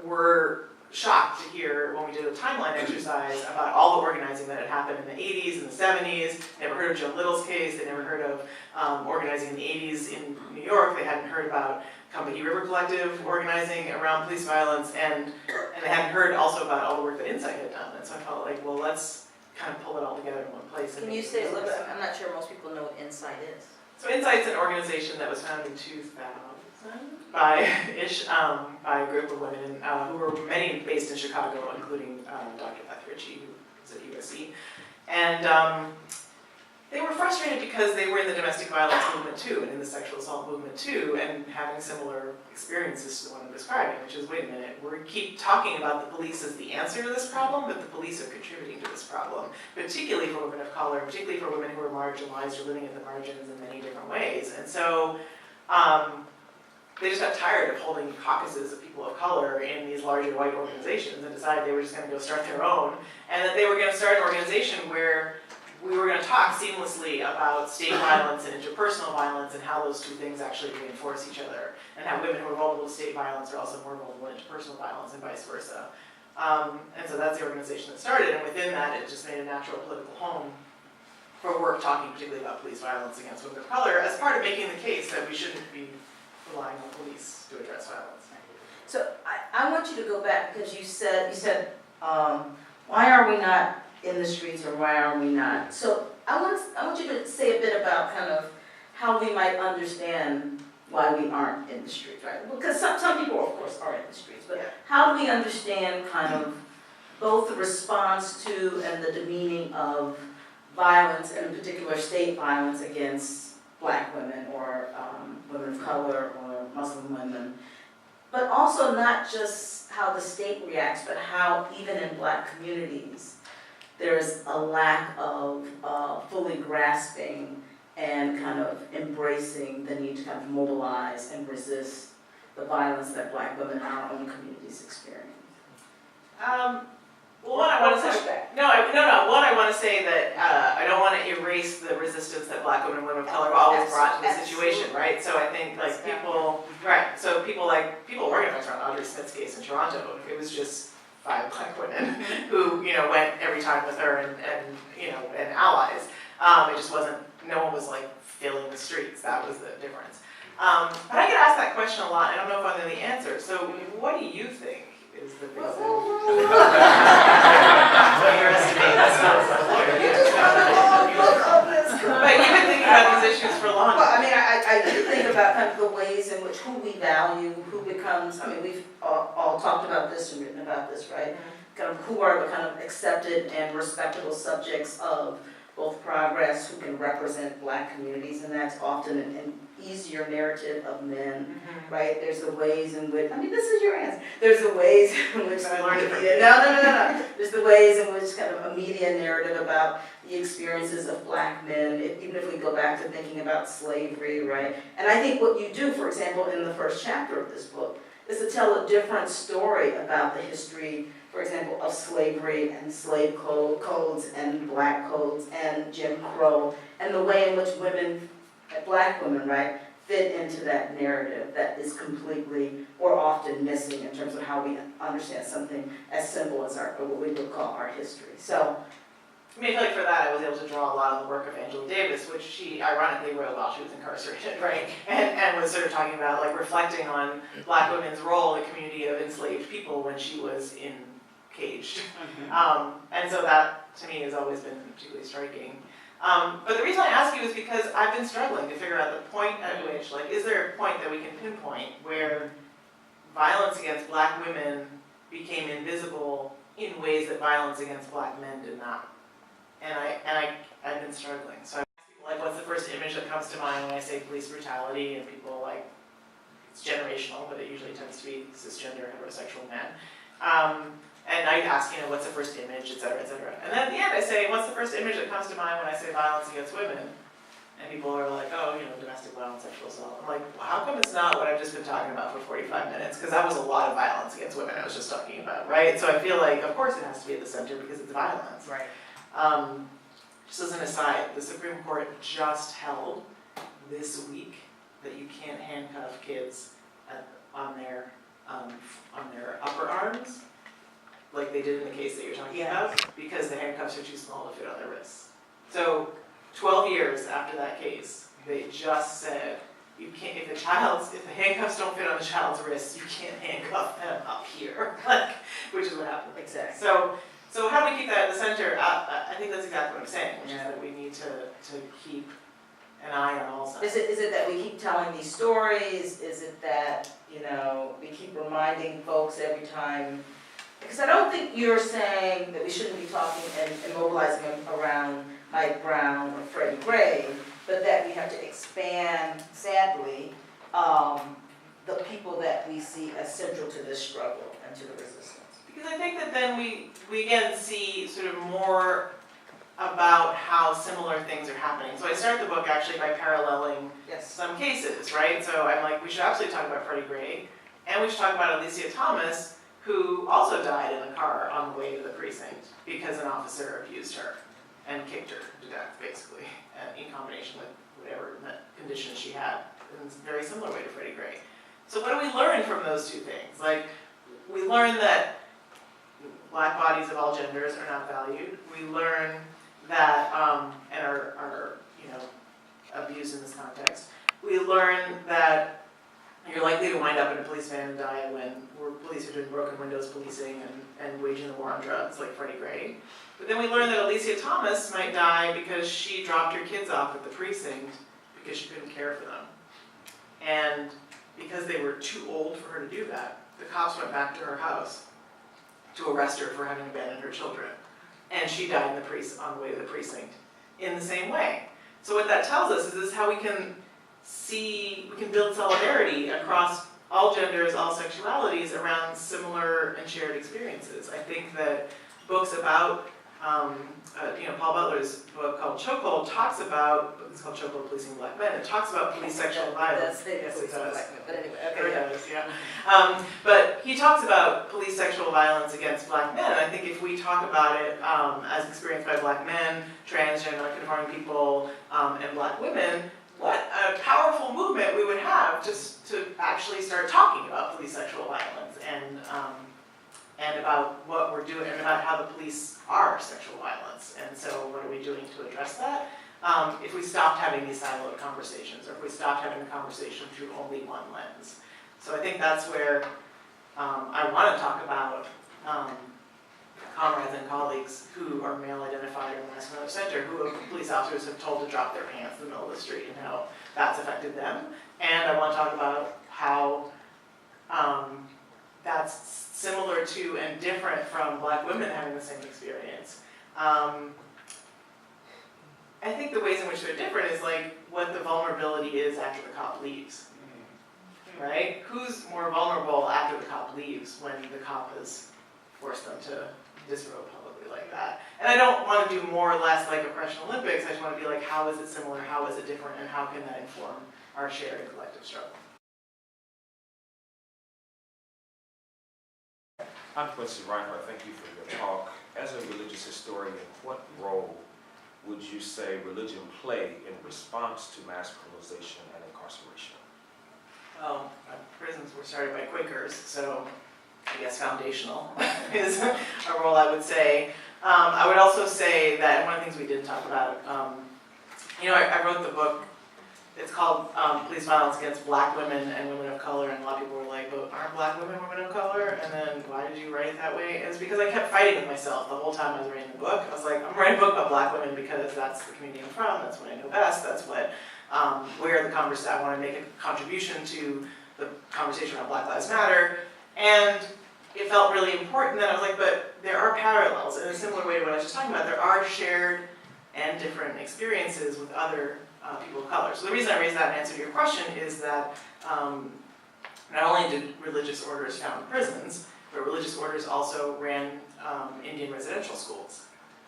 were shocked to hear when we did a timeline exercise about all the organizing that had happened in the 80s and the 70s. Never heard of Joe Little's case. They never heard of organizing in the 80s in New York. They hadn't heard about Company River Collective organizing around police violence, and they hadn't heard also about all the work that Insight had done. And so I felt like, well, let's kind of pull it all together in one place. Can you say a little bit? I'm not sure most people know what Insight is. So Insight's an organization that was founded in 2000 by a group of women who were many based in Chicago, including Dr. Cathy Ritchie, who was at USC. And they were frustrated because they were in the domestic violence movement too, and in the sexual assault movement too, and having similar experiences to the one I'm describing, which is, wait a minute, we keep talking about the police as the answer to this problem, but the police are contributing to this problem, particularly for women of color, particularly for women who are marginalized or living at the margins in many different ways. And so they just got tired of holding caucuses of people of color in these larger white organizations and decided they were just going to go start their own, and that they were going to start an organization where we were going to talk seamlessly about state violence and interpersonal violence and how those two things actually reinforce each other, and how women who are vulnerable to state violence are also more vulnerable to interpersonal violence and vice versa. And so that's the organization that started, and within that it just made a natural political home for work talking particularly about police violence against women of color as part of making the case that we shouldn't be relying on police to address violence. So I want you to go back because you said why are we not in the streets, or why are we not? So I want you to say a bit about kind of how we might understand why we aren't in the streets, right? Because some people, of course, are in the streets, but how do we understand kind of both the response to and the demeaning of violence, and in particular state violence against Black women or women of color or Muslim women, but also not just how the state reacts, but how even in Black communities there's a lack of fully grasping and kind of embracing the need to kind of mobilize and resist the violence that Black women in our own communities experience? Well, one, I want to say, pushback. One, I want to say that I don't want to erase the resistance that Black women and women of color have always brought to the situation, right? So I think like people, right? So people organized around Audrey Smith's case in Toronto. It was just 5 Black women who went every time with her and allies. It just wasn't. No one was like filling the streets. That was the difference. But I get asked that question a lot. I don't know if I know the answer. So what do you think is the reason? You're estimating this But you've been thinking about these issues for long. Well, I mean, I do think about kind of the ways in which who we value, who becomes, I mean, we've all talked about this and written about this, right? Kind of who are the kind of accepted and respectable subjects of both progress, who can represent Black communities, and that's often an easier narrative of men, right? There's the ways in which, I mean, this is your answer. There's the ways in which But I learned it from media, no. There's the ways in which kind of a media narrative about the experiences of Black men, even if we go back to thinking about slavery, right? And I think what you do, for example, in the first chapter of this book, is to tell a different story about the history, for example, of slavery and slave codes and Black codes and Jim Crow, and the way in which women, Black women, right, fit into that narrative that is completely or often missing in terms of how we understand something as simple as what we would call our history. So, I mean, I feel like for that I was able to draw a lot on the work of Angela Davis, which she ironically wrote while she was incarcerated, right? And was sort of talking about, like, reflecting on Black women's role in the community of enslaved people when she was caged. And so that, to me, has always been particularly striking. But the reason I ask you is because I've been struggling to figure out the point at which, like, is there a point that we can pinpoint where violence against Black women became invisible in ways that violence against Black men did not? And I've been struggling. So I ask people, like, what's the first image that comes to mind when I say police brutality? And people, like, it's generational, but it usually tends to be cisgender heterosexual men. And I ask, what's the first image, et cetera, et cetera. And then at the end I say, what's the first image that comes to mind when I say violence against women? And people are like, oh, domestic violence, sexual assault. I'm like, well, how come it's not what I've just been talking about for 45 minutes? Because that was a lot of violence against women I was just talking about, right? So I feel like, of course it has to be at the center because it's violence. right. Just as an aside, the Supreme Court just held this week that you can't handcuff kids on their upper arms, like they did in the case that you're talking about, because the handcuffs are too small to fit on their wrists. So 12 years after that case, they just said, you can't, if the handcuffs don't fit on the child's wrists, you can't handcuff them up here, which is what happened. Exactly. So how do we keep that at the center? I think that's exactly what I'm saying, which is that we need to keep an eye on all sides. Is it that we keep telling these stories? Is it that, we keep reminding folks every time? Because I don't think you're saying that we shouldn't be talking and mobilizing around Mike Brown or Freddie Gray, but that we have to expand, sadly, the people that we see as central to this struggle and to the resistance. Because I think that then we again see sort of more about how similar things are happening. So I start the book actually by paralleling some cases, right? So I'm like, we should absolutely talk about Freddie Gray, and we should talk about Alicia Thomas, who also died in a car on the way to the precinct because an officer abused her and kicked her to death, basically, in combination with whatever condition she had, in a very similar way to Freddie Gray. So what do we learn from those two things? Like, we learn that Black bodies of all genders are not valued. We learn that, and are abused in this context. We learn that you're likely to wind up in a police van and die when police are doing broken windows policing and waging the war on drugs, like Freddie Gray. But then we learn that Alicia Thomas might die because she dropped her kids off at the precinct because she couldn't care for them. And because they were too old for her to do that, the cops went back to her house to arrest her for having abandoned her children. And she died on the way to the precinct in the same way. So what that tells us is this is how we can build solidarity across all genders, all sexualities around similar and shared experiences. I think that books about Paul Butler's book called Chokehold talks about, it's called Chokehold Policing Black Men, it talks about police sexual violence. Yes, it does. But anyway, Sure okay. does, yeah. But he talks about police sexual violence against black men, and I think if we talk about it as experienced by black men, transgender, non-conforming people, and black women, what a powerful movement we would have just to actually start talking about police sexual violence and about what we're doing and about how the police are sexual violence. And so what are we doing to address that? If we stopped having these siloed conversations, or if we stopped having the conversation through only one lens. So I think that's where I want to talk about comrades and colleagues who are male identified or masculine center, who police officers have told to drop their pants in the middle of the street and how that's affected them. And I want to talk about how that's similar to and different from black women having the same experience. I think the ways in which they're different is like what the vulnerability is after the cop leaves, right? Who's more vulnerable after the cop leaves when the cop has forced them to disrobe publicly like that? And I don't want to do more or less like Oppression Olympics. I just want to be like, how is it similar, how is it different, and how can that inform our shared and collective struggle? I'm Quincy Reinhardt. Thank you for your talk. As a religious historian, what role would you say religion played in response to mass criminalization and incarceration? Well, prisons were started by Quakers, so I guess foundational is a role I would say. I would also say that one of the things we didn't talk about, I wrote the book, it's called Police Violence Against Black Women and Women of Color, and a lot of people were like, but aren't black women women of color? And then, why did you write it that way? And it's because I kept fighting with myself the whole time I was writing the book. I was like, I'm writing a book about black women because that's the community I'm from, that's what I know best, that's what, where the conversation, I want to make a contribution to the conversation about Black Lives Matter. And it felt really important that I was like, but there are parallels in a similar way to what I was just talking about. There are shared and different experiences with other people of color. So the reason I raised that in answer to your question is that not only did religious orders found prisons, but religious orders also ran Indian residential schools,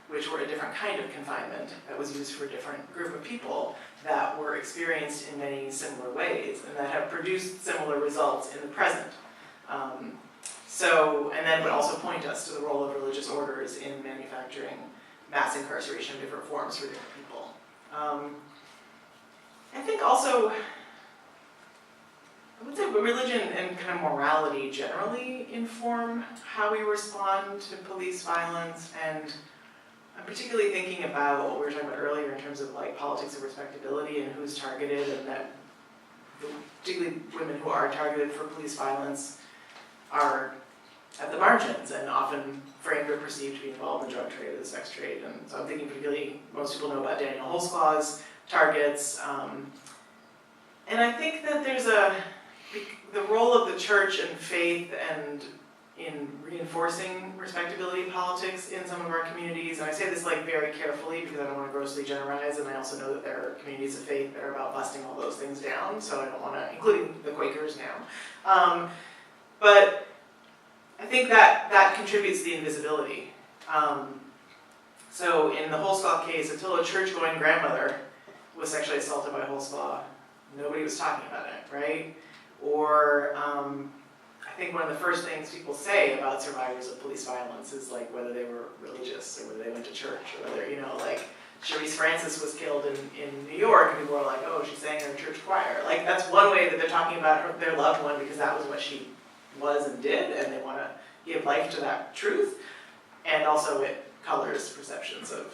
which were a different kind of confinement that was used for a different group of people that were experienced in many similar ways and that have produced similar results in the present. And then would also point us to the role of religious orders in manufacturing mass incarceration of different forms for different people. I think also, I would say religion and kind of morality generally inform how we respond to police violence, and I'm particularly thinking about what we were talking about earlier in terms of like politics of respectability and who's targeted, and that particularly women who are targeted for police violence are at the margins and often framed or perceived to be involved in the drug trade or the sex trade. And so I'm thinking particularly, most people know about Daniel Holzclaw's targets. And I think that there's the role of the church and faith and in reinforcing respectability politics in some of our communities. And I say this like very carefully because I don't want to grossly generalize, and I also know that there are communities of faith that are about busting all those things down, so I don't want to, including the Quakers now. But I think that contributes to the invisibility. So in the Holzclaw case, until a church-going grandmother was sexually assaulted by Holzclaw, nobody was talking about it, right? Or I think one of the first things people say about survivors of police violence is like whether they were religious or whether they went to church or whether, like Sharice Francis was killed in New York and people were like, oh, she sang in a church choir. Like that's one way that they're talking about their loved one because that was what she was and did, and they want to give life to that truth. And also it colors perceptions of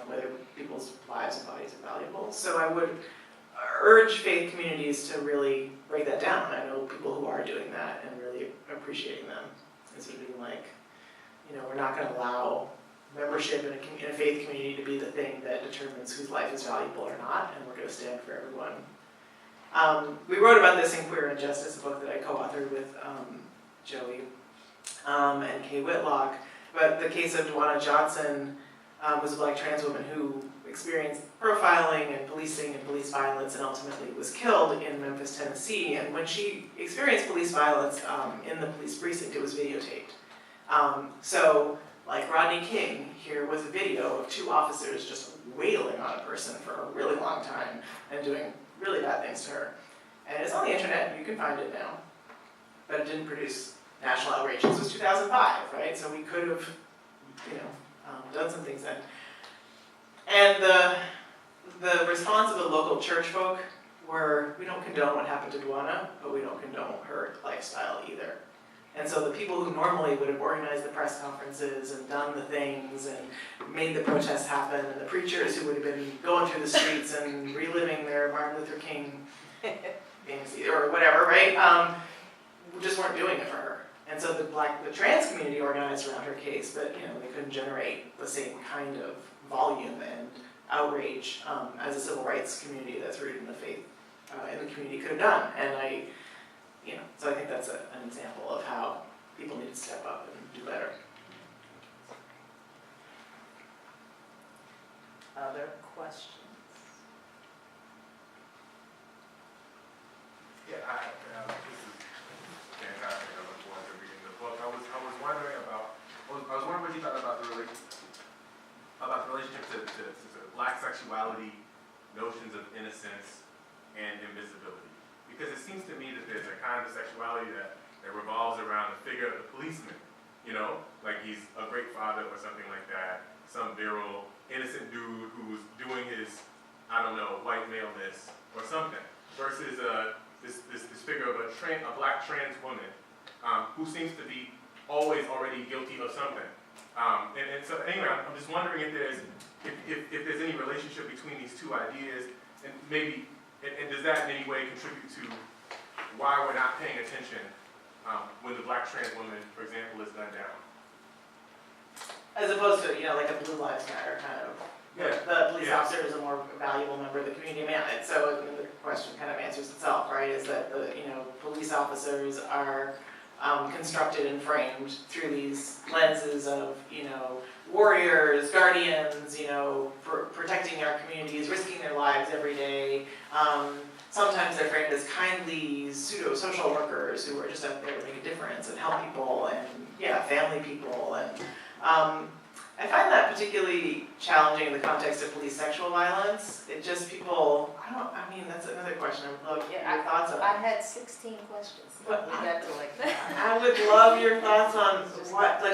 whether people's lives and bodies are valuable. So I would urge faith communities to really break that down. I know people who are doing that and really appreciating them. And sort of being like, we're not going to allow membership in a faith community to be the thing that determines whose life is valuable or not, and we're going to stand for everyone. We wrote about this in Queer Injustice, a book that I co-authored with Joey and Kay Whitlock. But the case of Dwana Johnson was a Black trans woman who experienced profiling and policing and police violence and ultimately was killed in Memphis, Tennessee. And when she experienced police violence in the police precinct, it was videotaped. So like Rodney King, here was a video of 2 officers just wailing on a person for a really long time and doing really bad things to her. And it's on the internet, you can find it now. But it didn't produce national outrage. This was 2005, right? So we could have, done some things then. And the response of the local church folk were, we don't condone what happened to Duana, but we don't condone her lifestyle either. And so the people who normally would have organized the press conferences and done the things and made the protests happen, and the preachers who would have been going through the streets and reliving their Martin Luther King things, or whatever, right? Just weren't doing it for her. And so the trans community organized around her case, but they couldn't generate the same kind of volume and outrage as a civil rights community that's rooted in the faith in the community could have done. And so I think that's an example of how people need to step up and do better. Other questions? Yeah, this is fantastic. I look forward to reading the book. I was wondering what you thought about the relationship to Black sexuality, notions of innocence, and invisibility. Because it seems to me that there's a kind of sexuality that revolves around the figure of the policeman. Like he's a great father or something like that. Some virile, innocent dude who's doing his, white maleness or something. Versus this figure of a Black trans woman who seems to be always already guilty of something. And so anyway, I'm just wondering if there's any relationship between these two ideas, and maybe, and does that in any way contribute to why we're not paying attention when the Black trans woman, for example, is gunned down? As opposed to, like a Blue Lives Matter kind of. Yeah. The police officer is a more valuable member of the community. So the question kind of answers itself, right? Is that the police officers are constructed and framed through these lenses of warriors, guardians, protecting our communities, risking their lives every day. Sometimes they're framed as kindly pseudo-social workers who are just out there to make a difference and help people and family people and. I find that particularly challenging in the context of police sexual violence. It just that's another question I would love your thoughts on. I had 16 questions. But we got to I would love your thoughts on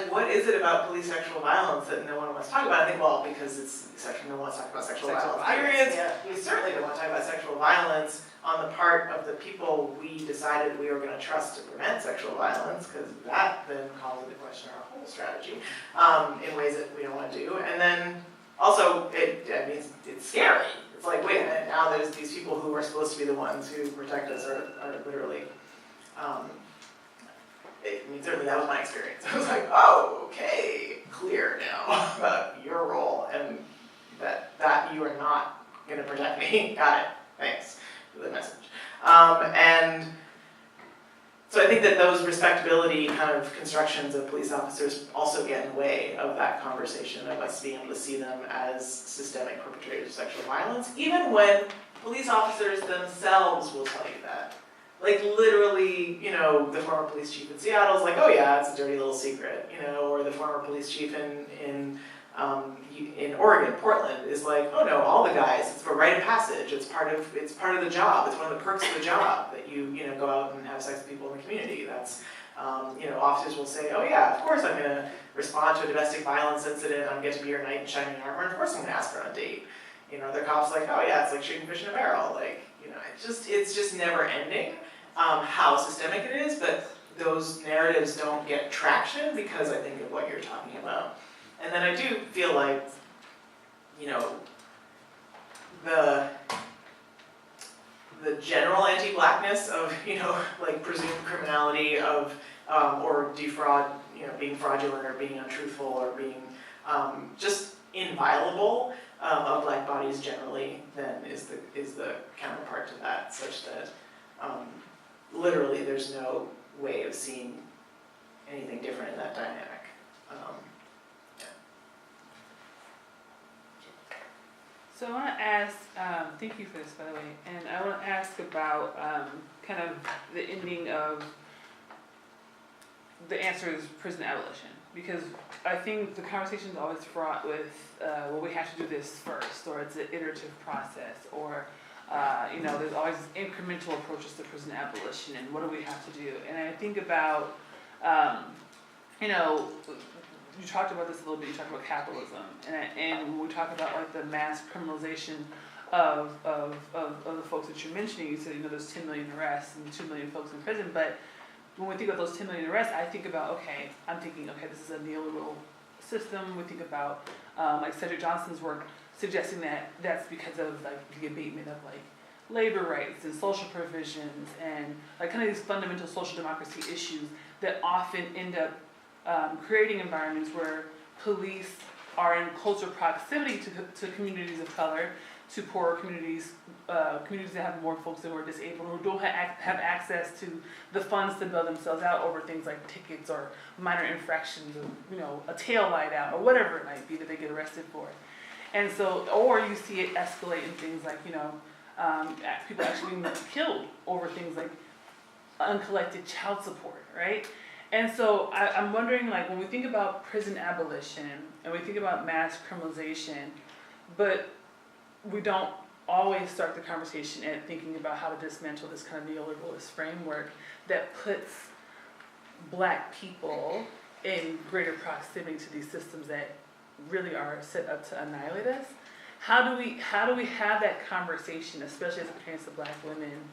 what is it about police sexual violence that no one wants to talk about? I think, because it's sexual, no one wants to talk about sexual violence. Periods. Yeah. We certainly don't want to talk about sexual violence on the part of the people we decided we were going to trust to prevent sexual violence, because that then calls into question our whole strategy in ways that we don't want to do. And then also, it's scary. It's like, wait a minute, now there's these people who are supposed to be the ones who protect us are literally, certainly that was my experience. I was like, oh, okay, clear now about your role and that you are not going to protect me. Got it, thanks for the message. And so I think that those respectability kind of constructions of police officers also get in the way of that conversation of us being able to see them as systemic perpetrators of sexual violence, even when police officers themselves will tell you that. Like literally, the former police chief in Seattle is like, oh yeah, it's a dirty little secret, or the former police chief in Oregon, Portland, is like, oh no, all the guys, it's a rite of passage. It's part of the job. It's one of the perks of the job that you go out and have sex with people in the community. That's officers will say, oh yeah, of course I'm going to respond to a domestic violence incident. I'm going to get to be your knight in shining armor. And of course I'm going to ask her on a date. The cops like, oh yeah, it's like shooting fish in a barrel. Like, it's just never ending. How systemic it is, but those narratives don't get traction because I think of what you're talking about. And then I do feel like, the general anti-blackness of, presumed criminality of, or defraud, being fraudulent or being untruthful or being just inviolable of Black bodies generally, then is the counterpart to that, such that literally there's no way of seeing anything different in that dynamic. So I want to ask, thank you for this, by the way, and I want to ask about kind of the ending of the answer is prison abolition, because I think the conversation is always fraught with, well, we have to do this first, or it's an iterative process, or there's always incremental approaches to prison abolition, and what do we have to do? And I think about, you talked about this a little bit. You talked about capitalism, and when we talk about like the mass criminalization of the folks that you're mentioning, you said there's 10 million arrests and 2 million folks in prison, but when we think about those 10 million arrests, I think about, this is a neoliberal system. We think about, like Cedric Johnson's work suggesting that that's because of like the abatement of like labor rights and social provisions and like kind of these fundamental social democracy issues that often end up creating environments where police are in closer proximity to communities of color, to poorer communities, communities that have more folks who are disabled, who don't have access to the funds to bail themselves out over things like tickets or minor infractions, or a tail light out, or whatever it might be that they get arrested for. And so, or you see it escalate in things like, people actually being killed over things like uncollected child support, right? And so I'm wondering, like, when we think about prison abolition and we think about mass criminalization, but we don't always start the conversation at thinking about how to dismantle this kind of neoliberalist framework that puts Black people in greater proximity to these systems that really are set up to annihilate us. How do we have that conversation, especially as it pertains to Black women,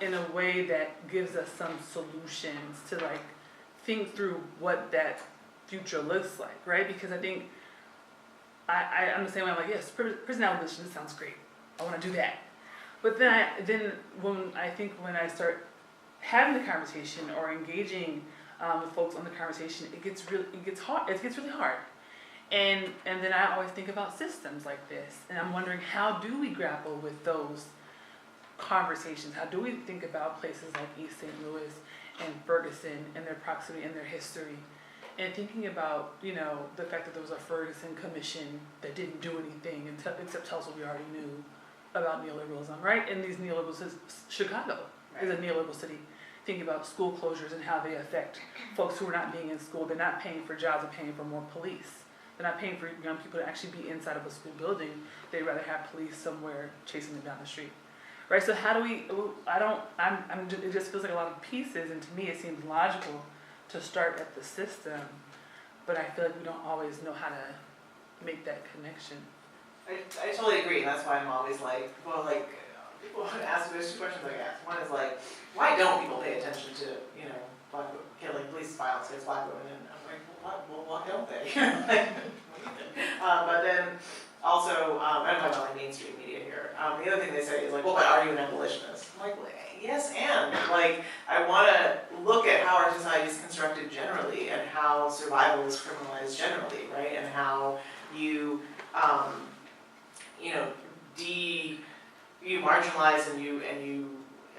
in a way that gives us some solutions to like think through what that future looks like, right? Because I think I'm the same way. I'm like, yes, prison abolition, this sounds great. I want to do that. But then when I start having the conversation or engaging with folks on the conversation, it gets hard. It gets really hard. And then I always think about systems like this, and I'm wondering, how do we grapple with those conversations? How do we think about places like East St. Louis and Ferguson and their proximity and their history? And thinking about, the fact that there was a Ferguson commission that didn't do anything except tell us what we already knew about neoliberalism, right? And these neoliberal cities, Chicago is a neoliberal city. Thinking about school closures and how they affect folks who are not being in school. They're not paying for jobs, they're paying for more police. They're not paying for young people to actually be inside of a school building. They'd rather have police somewhere chasing them down the street, right? So how do we? It just feels like a lot of pieces, and to me, it seems logical to start at the system, but I feel like we don't always know how to make that connection. I totally agree, and that's why I'm always like, people ask me, there's two questions I ask. One is like, why don't people pay attention to, Black killing, police violence against Black women? And I'm like, well, why don't they? But then also, I'm talking about like mainstream media here. The other thing they say is like, well, but are you an abolitionist? I'm like, yes, and like, I want to look at how our society is constructed generally, and how survival is criminalized generally, right? And how you, you marginalize and you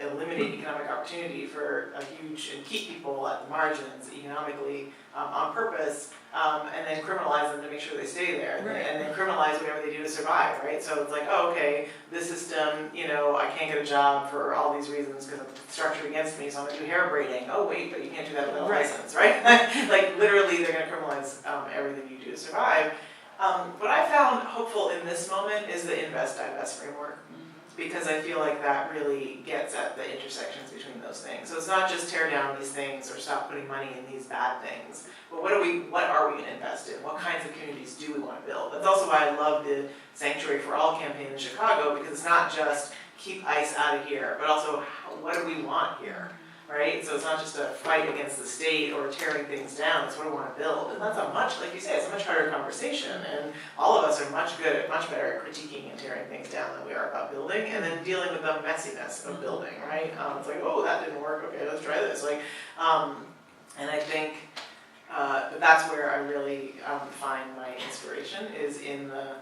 eliminate economic opportunity for a huge, and keep people at the margins economically on purpose, and then criminalize them to make sure they stay there, Right. and then criminalize whatever they do to survive, right? So it's like, oh, okay, this system, I can't get a job for all these reasons because it's structured against me, so I'm going to do hair braiding. Oh, wait, but you can't do that without a license, right? Like, literally, they're going to criminalize everything you do to survive. What I found hopeful in this moment is the invest-divest framework, because I feel like that really gets at the intersections between those things. So it's not just tear down these things or stop putting money in these bad things, but what are we going to invest in? What kinds of communities do we want to build? That's also why I love the Sanctuary for All campaign in Chicago, because it's not just keep ICE out of here, but also what do we want here, right? So it's not just a fight against the state or tearing things down, it's what we want to build. And that's like you say, it's a much harder conversation, and all of us are much better at critiquing and tearing things down than we are about building, and then dealing with the messiness of building, right? It's like, oh, that didn't work, okay, let's try this. Like, and I think that's where I really find my inspiration, is in the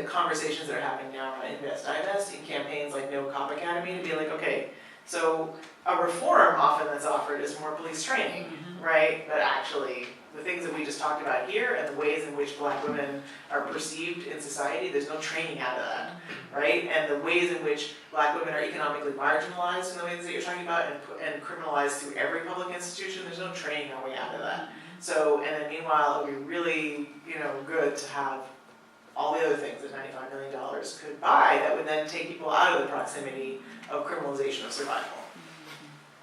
conversations that are happening now on invest-divest, in campaigns like No Cop Academy, to be like, okay, so a reform often that's offered is more police training, right? But actually, the things that we just talked about here and the ways in which Black women are perceived in society, there's no training out of that, right? And the ways in which Black women are economically marginalized in the ways that you're talking about and criminalized through every public institution, there's no training our way out of that. So, and then meanwhile, it would be really, good to have all the other things that $95 million could buy that would then take people out of the proximity of criminalization of survival.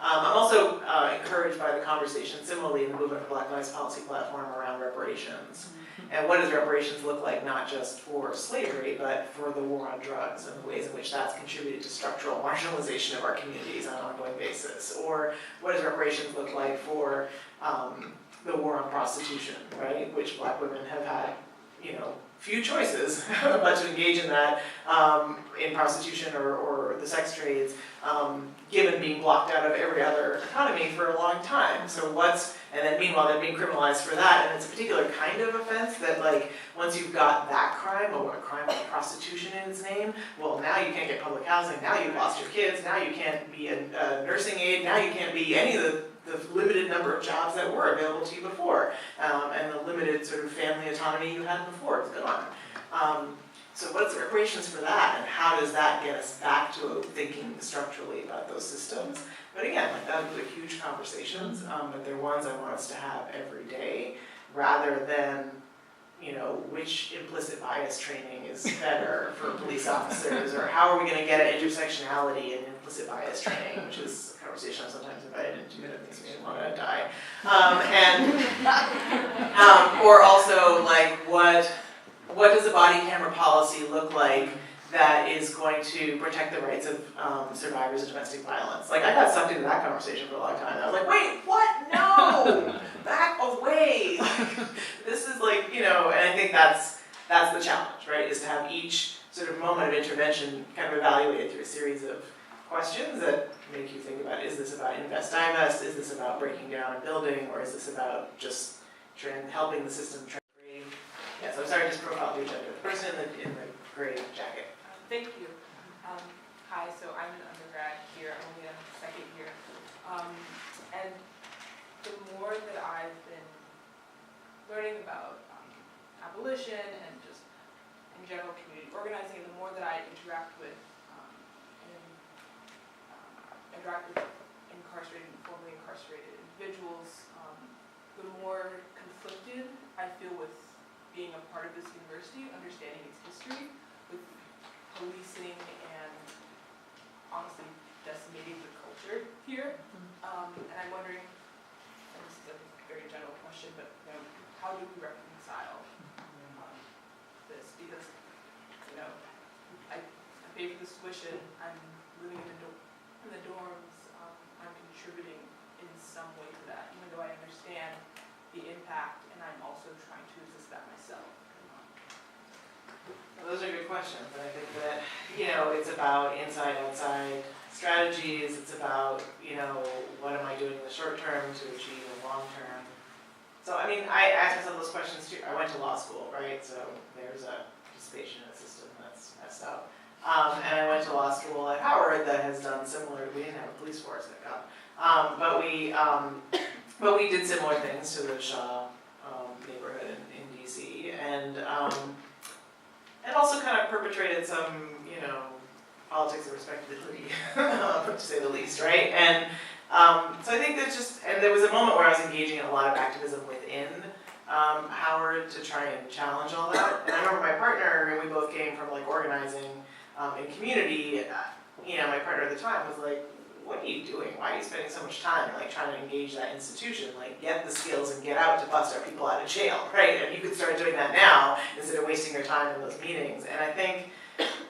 I'm also encouraged by the conversation similarly in the Movement for Black Lives policy platform around reparations. And what does reparations look like not just for slavery, but for the war on drugs and the ways in which that's contributed to structural marginalization of our communities on an ongoing basis? Or what does reparations look like for the war on prostitution, right? Which Black women have had, few choices but to engage in that in prostitution or the sex trades, given being blocked out of every other economy for a long time. So and then meanwhile they're being criminalized for that, and it's a particular kind of offense that once you've got that crime, or a crime like prostitution in its name, well now you can't get public housing, now you've lost your kids, now you can't be a nursing aide, now you can't be any of the limited number of jobs that were available to you before, and the limited sort of family autonomy you had before. It's gone. So what's the reparations for that, and how does that get us back to thinking structurally about those systems? But again, those are huge conversations, but they're ones I want us to have every day, rather than which implicit bias training is better for police officers, or how are we going to get at intersectionality and implicit bias training, which is a conversation I'm sometimes invited into that makes me want to die. Or also what does a body camera policy look like that is going to protect the rights of survivors of domestic violence? I got sucked into that conversation for a long time. I was like, wait, what? No! Back away! This is and I think that's the challenge, right? Is to have each sort of moment of intervention kind of evaluated through a series of questions that make you think about, is this about invest, divest? Is this about breaking down a building? Or is this about just helping the system trade? Yeah, so I'm sorry, just profile the agenda. The person in the gray jacket. Thank you. Hi, so I'm an undergrad here, I'm only a second year. And the more that I've been learning about abolition and just in general community organizing, the more that I interact with incarcerated and formerly incarcerated individuals, the more conflicted I feel with being a part of this university, understanding its history, with policing and honestly decimating the culture here. And I'm wondering, and this is a very general question, but how do we reconcile this? Because I pay for this tuition, I'm living in the dorms, I'm contributing in some way to that, even though I understand the impact, and I'm also trying to resist that myself. Well, those are good questions, and I think that, it's about inside-outside strategies, it's about, what am I doing in the short term to achieve in the long term. So, I asked myself those questions too. I went to law school, right? So there's a participation in a system that's messed up. And I went to law school at Howard that has done similar. We didn't have a police force that got, but we did similar things to the Shaw neighborhood in DC, and also kind of perpetrated some, politics of respectability, to say the least, right? And so I think and there was a moment where I was engaging in a lot of activism within Howard to try and challenge all that. And I remember my partner, and we both came from organizing in community. My partner at the time was like, what are you doing? Why are you spending so much time trying to engage that institution? Get the skills and get out to bust our people out of jail, right? And you could start doing that now instead of wasting your time in those meetings. And I think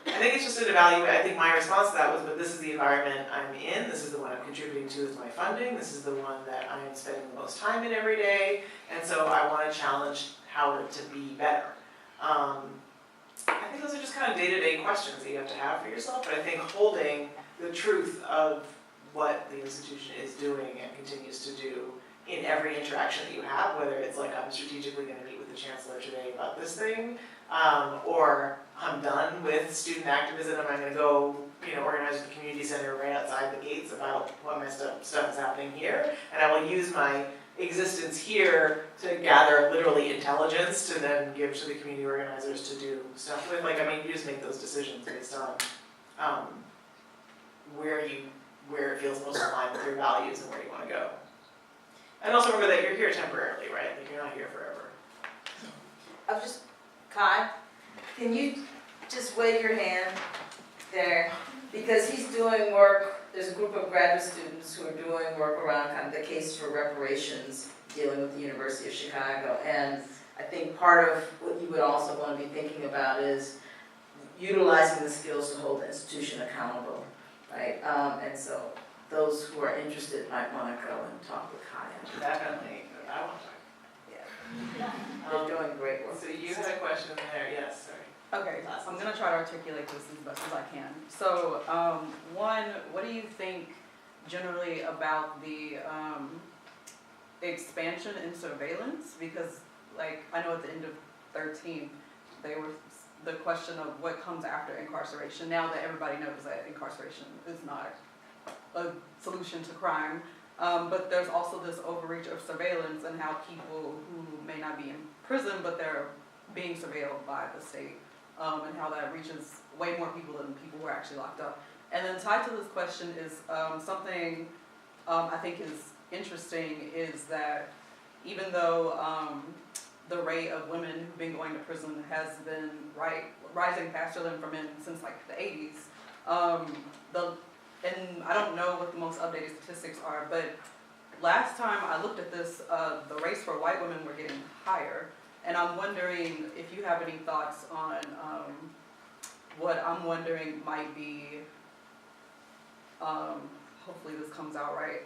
it's just an evaluation. I think my response to that was, but this is the environment I'm in. This is the one I'm contributing to with my funding. This is the one that I am spending the most time in every day. And so I want to challenge Howard to be better. I think those are just kind of day-to-day questions that you have to have for yourself. But I think holding the truth of what the institution is doing and continues to do in every interaction that you have, whether it's I'm strategically going to meet with the chancellor today about this thing, or I'm done with student activism and I'm going to go, organize the community center right outside the gates about what messed up stuff is happening here, and I will use my existence here to gather literally intelligence to then give to the community organizers to do stuff with. Like, I mean, you just make those decisions based on where it feels most aligned with your values and where you want to go. And also remember that you're here temporarily, right? Like, you're not here forever. I'm just, Kai, can you just wave your hand there? Because he's doing work, there's a group of graduate students who are doing work around kind of the case for reparations dealing with the University of Chicago. And I think part of what you would also want to be thinking about is utilizing the skills to hold the institution accountable, right? And so those who are interested might want to go and talk with Kai. Definitely. I want to talk. They're doing great work. So you had a question there, yes, sorry. Okay, I'm gonna try to articulate this as best as I can. So, one, what do you think generally about the expansion in surveillance? Because, like, I know at the end of 13, the question of what comes after incarceration. Now that everybody knows that incarceration is not a solution to crime, but there's also this overreach of surveillance and how people who may not be in prison, but they're being surveilled by the state. And how that reaches way more people than people who are actually locked up. And then tied to this question is something I think is interesting is that even though the rate of women who've been going to prison has been rising faster than for men since like the 80s, and I don't know what the most updated statistics are, but last time I looked at this, the rates for white women were getting higher. And I'm wondering if you have any thoughts on what I'm wondering might be, hopefully this comes out right,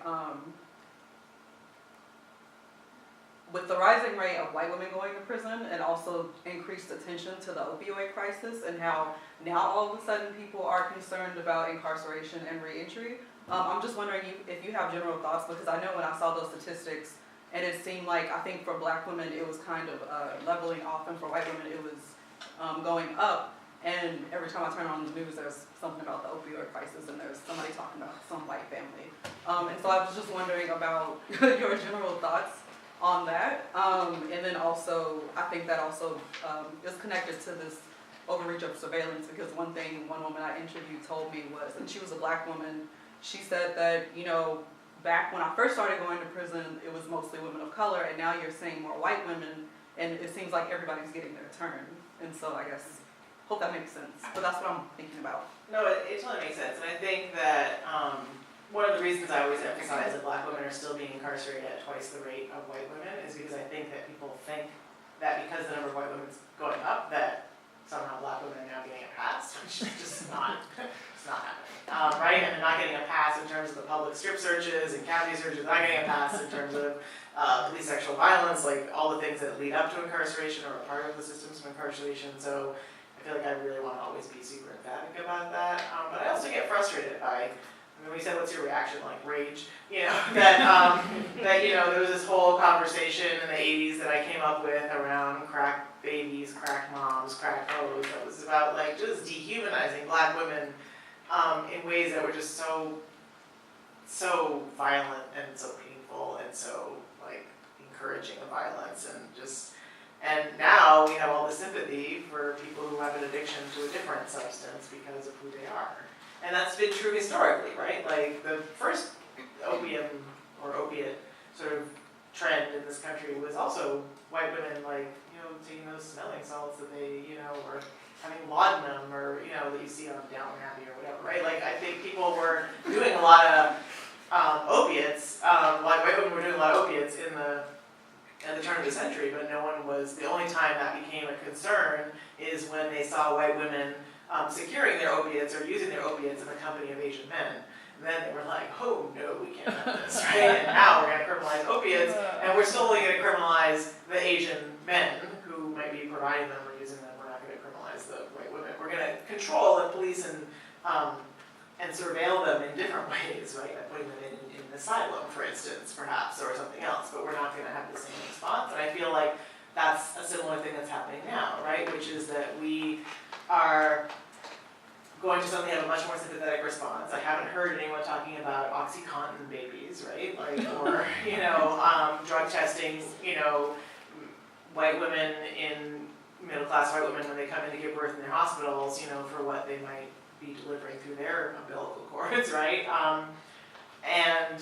with the rising rate of white women going to prison and also increased attention to the opioid crisis and how now all of a sudden people are concerned about incarceration and reentry. I'm just wondering if you have general thoughts, because I know when I saw those statistics, and it seemed like, I think for black women, it was kind of leveling off, and for white women, it was going up. And every time I turn on the news, there's something about the opioid crisis, and there's somebody talking about some white family. And so I was just wondering about your general thoughts on that. And then also, I think that also is connected to this overreach of surveillance, because one woman I interviewed told me was, and she was a black woman, she said that, you know, back when I first started going to prison, it was mostly women of color, and now you're seeing more white women, and it seems like everybody's getting their turn. And so I guess, hope that makes sense, but that's what I'm thinking about. No, it totally makes sense, and I think that one of the reasons I always emphasize that black women are still being incarcerated at twice the rate of white women is because I think that people think that because the number of white women is going up, that somehow black women are now getting a pass, which is just not, it's not happening. Right, and they're not getting a pass in terms of the public strip searches and cavity searches, they're not getting a pass in terms of police sexual violence, like all the things that lead up to incarceration or are part of the systems of incarceration. So I feel like I really want to always be super emphatic about that. But I also get frustrated by, when we said, what's your reaction, like rage, you know, that, that, you know, there was this whole conversation in the 80s that I came up with around crack babies, crack moms, crack hoes, that was about like just dehumanizing black women in ways that were just so violent and so painful and so like encouraging of violence and now we have all this sympathy for people who have an addiction to a different substance because of who they are. And that's been true historically, right? Like the first opium or opiate sort of trend in this country was also white women, like, you know, taking those smelling salts that they, you know, were having laudanum or, you know, that you see on Downton Abbey or whatever, right? Like I think people were doing a lot of opiates, like white women were doing a lot of opiates at the turn of the century, but the only time that became a concern is when they saw white women securing their opiates or using their opiates in the company of Asian men. And then they were like, oh no, we can't have this, right? And now we're going to criminalize opiates, and we're still only going to criminalize the Asian men who might be providing them or using them. We're not going to criminalize the white women. We're going to control and police and surveil them in different ways, right? By putting them in an asylum, for instance, perhaps, or something else. But we're not going to have the same response. And I feel like that's a similar thing that's happening now, right? Which is that we are going to folks suddenly have a much more sympathetic response. I haven't heard anyone talking about OxyContin babies, right? Like, or, drug testing, white women middle-class white women when they come in to give birth in their hospitals, for what they might be delivering through their umbilical cords, right? And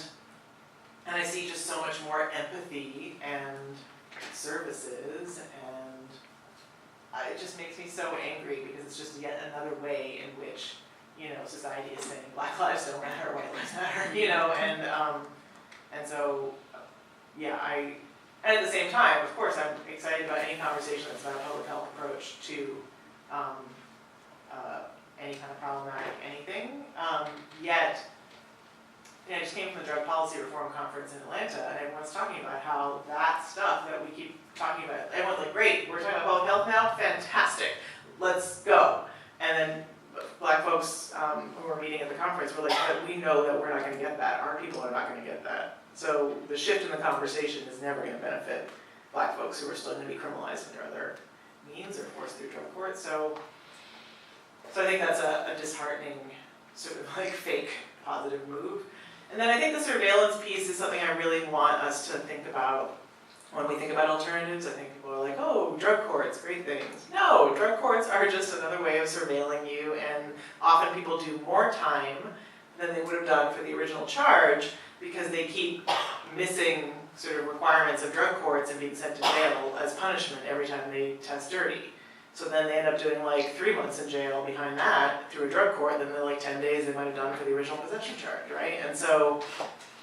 I see just so much more empathy and services, and it just makes me so angry because it's just yet another way in which, society is saying Black lives don't matter, white lives matter, and so, yeah, and at the same time, of course, I'm excited about any conversation that's about a public health approach to any kind of problematic anything. Yet, I just came from the Drug Policy Reform Conference in Atlanta, and everyone's talking about how that stuff that we keep talking about, everyone's like, great, we're talking about public health now? Fantastic, let's go. And then Black folks who were meeting at the conference were like, but we know that we're not going to get that. Our people are not going to get that. So the shift in the conversation is never going to benefit Black folks who are still going to be criminalized in their other means or forced through drug court. So I think that's a disheartening sort of like fake positive move. And then I think the surveillance piece is something I really want us to think about when we think about alternatives. I think people are like, oh, drug courts, great things. No, drug courts are just another way of surveilling you, and often people do more time than they would have done for the original charge because they keep missing sort of requirements of drug courts and being sent to jail as punishment every time they test dirty. So then they end up doing like 3 months in jail behind that through a drug court, then they're like 10 days they might have done for the original possession charge, right? And so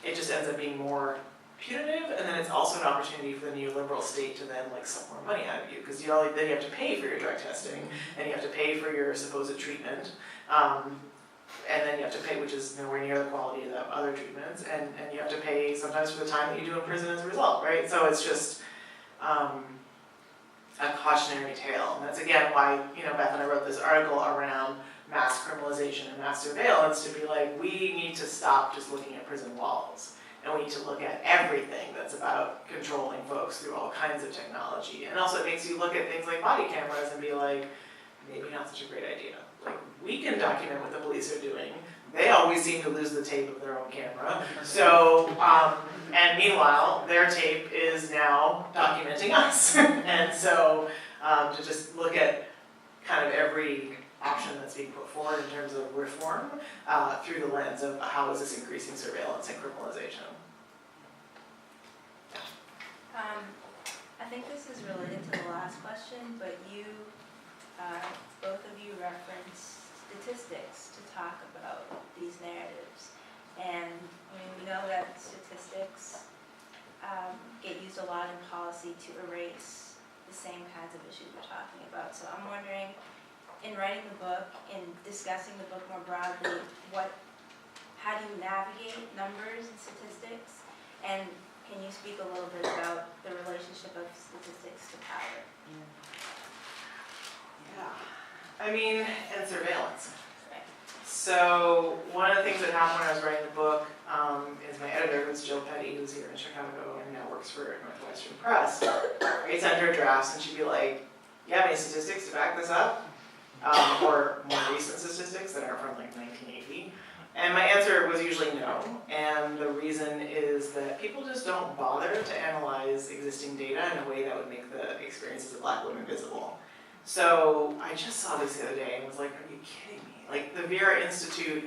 it just ends up being more punitive, and then it's also an opportunity for the neoliberal state to then like suck more money out of you, because then you have to pay for your drug testing, and you have to pay for your supposed treatment, and then you have to pay, which is nowhere near the quality of the other treatments, and you have to pay sometimes for the time that you do in prison as a result, right? So it's just a cautionary tale, and that's again why Beth and I wrote this article around mass criminalization and mass surveillance, to be like, we need to stop just looking at prison walls. And we need to look at everything that's about controlling folks through all kinds of technology. And also it makes you look at things like body cameras and be like, maybe not such a great idea. Like, we can document what the police are doing. They always seem to lose the tape of their own camera. So, and meanwhile, their tape is now documenting us. And so to just look at kind of every option that's being put forward in terms of reform through the lens of how is this increasing surveillance and criminalization. I think this is related to the last question, but both of you referenced statistics to talk about these narratives. And we know that statistics get used a lot in policy to erase the same kinds of issues we're talking about. So I'm wondering, in writing the book, in discussing the book more broadly, how do you navigate numbers and statistics? And can you speak a little bit about the relationship of statistics to power? Yeah. And surveillance. Right. So one of the things that happened when I was writing the book is my editor, who's Jill Petty, who's here in Chicago and now works for Northwestern Press, I'd send her drafts and she'd be like, you have any statistics to back this up? Or more recent statistics that are from like 1980. And my answer was usually no. And the reason is that people just don't bother to analyze existing data in a way that would make the experiences of Black women visible. So I just saw this the other day and was like, are you kidding me? Like the Vera Institute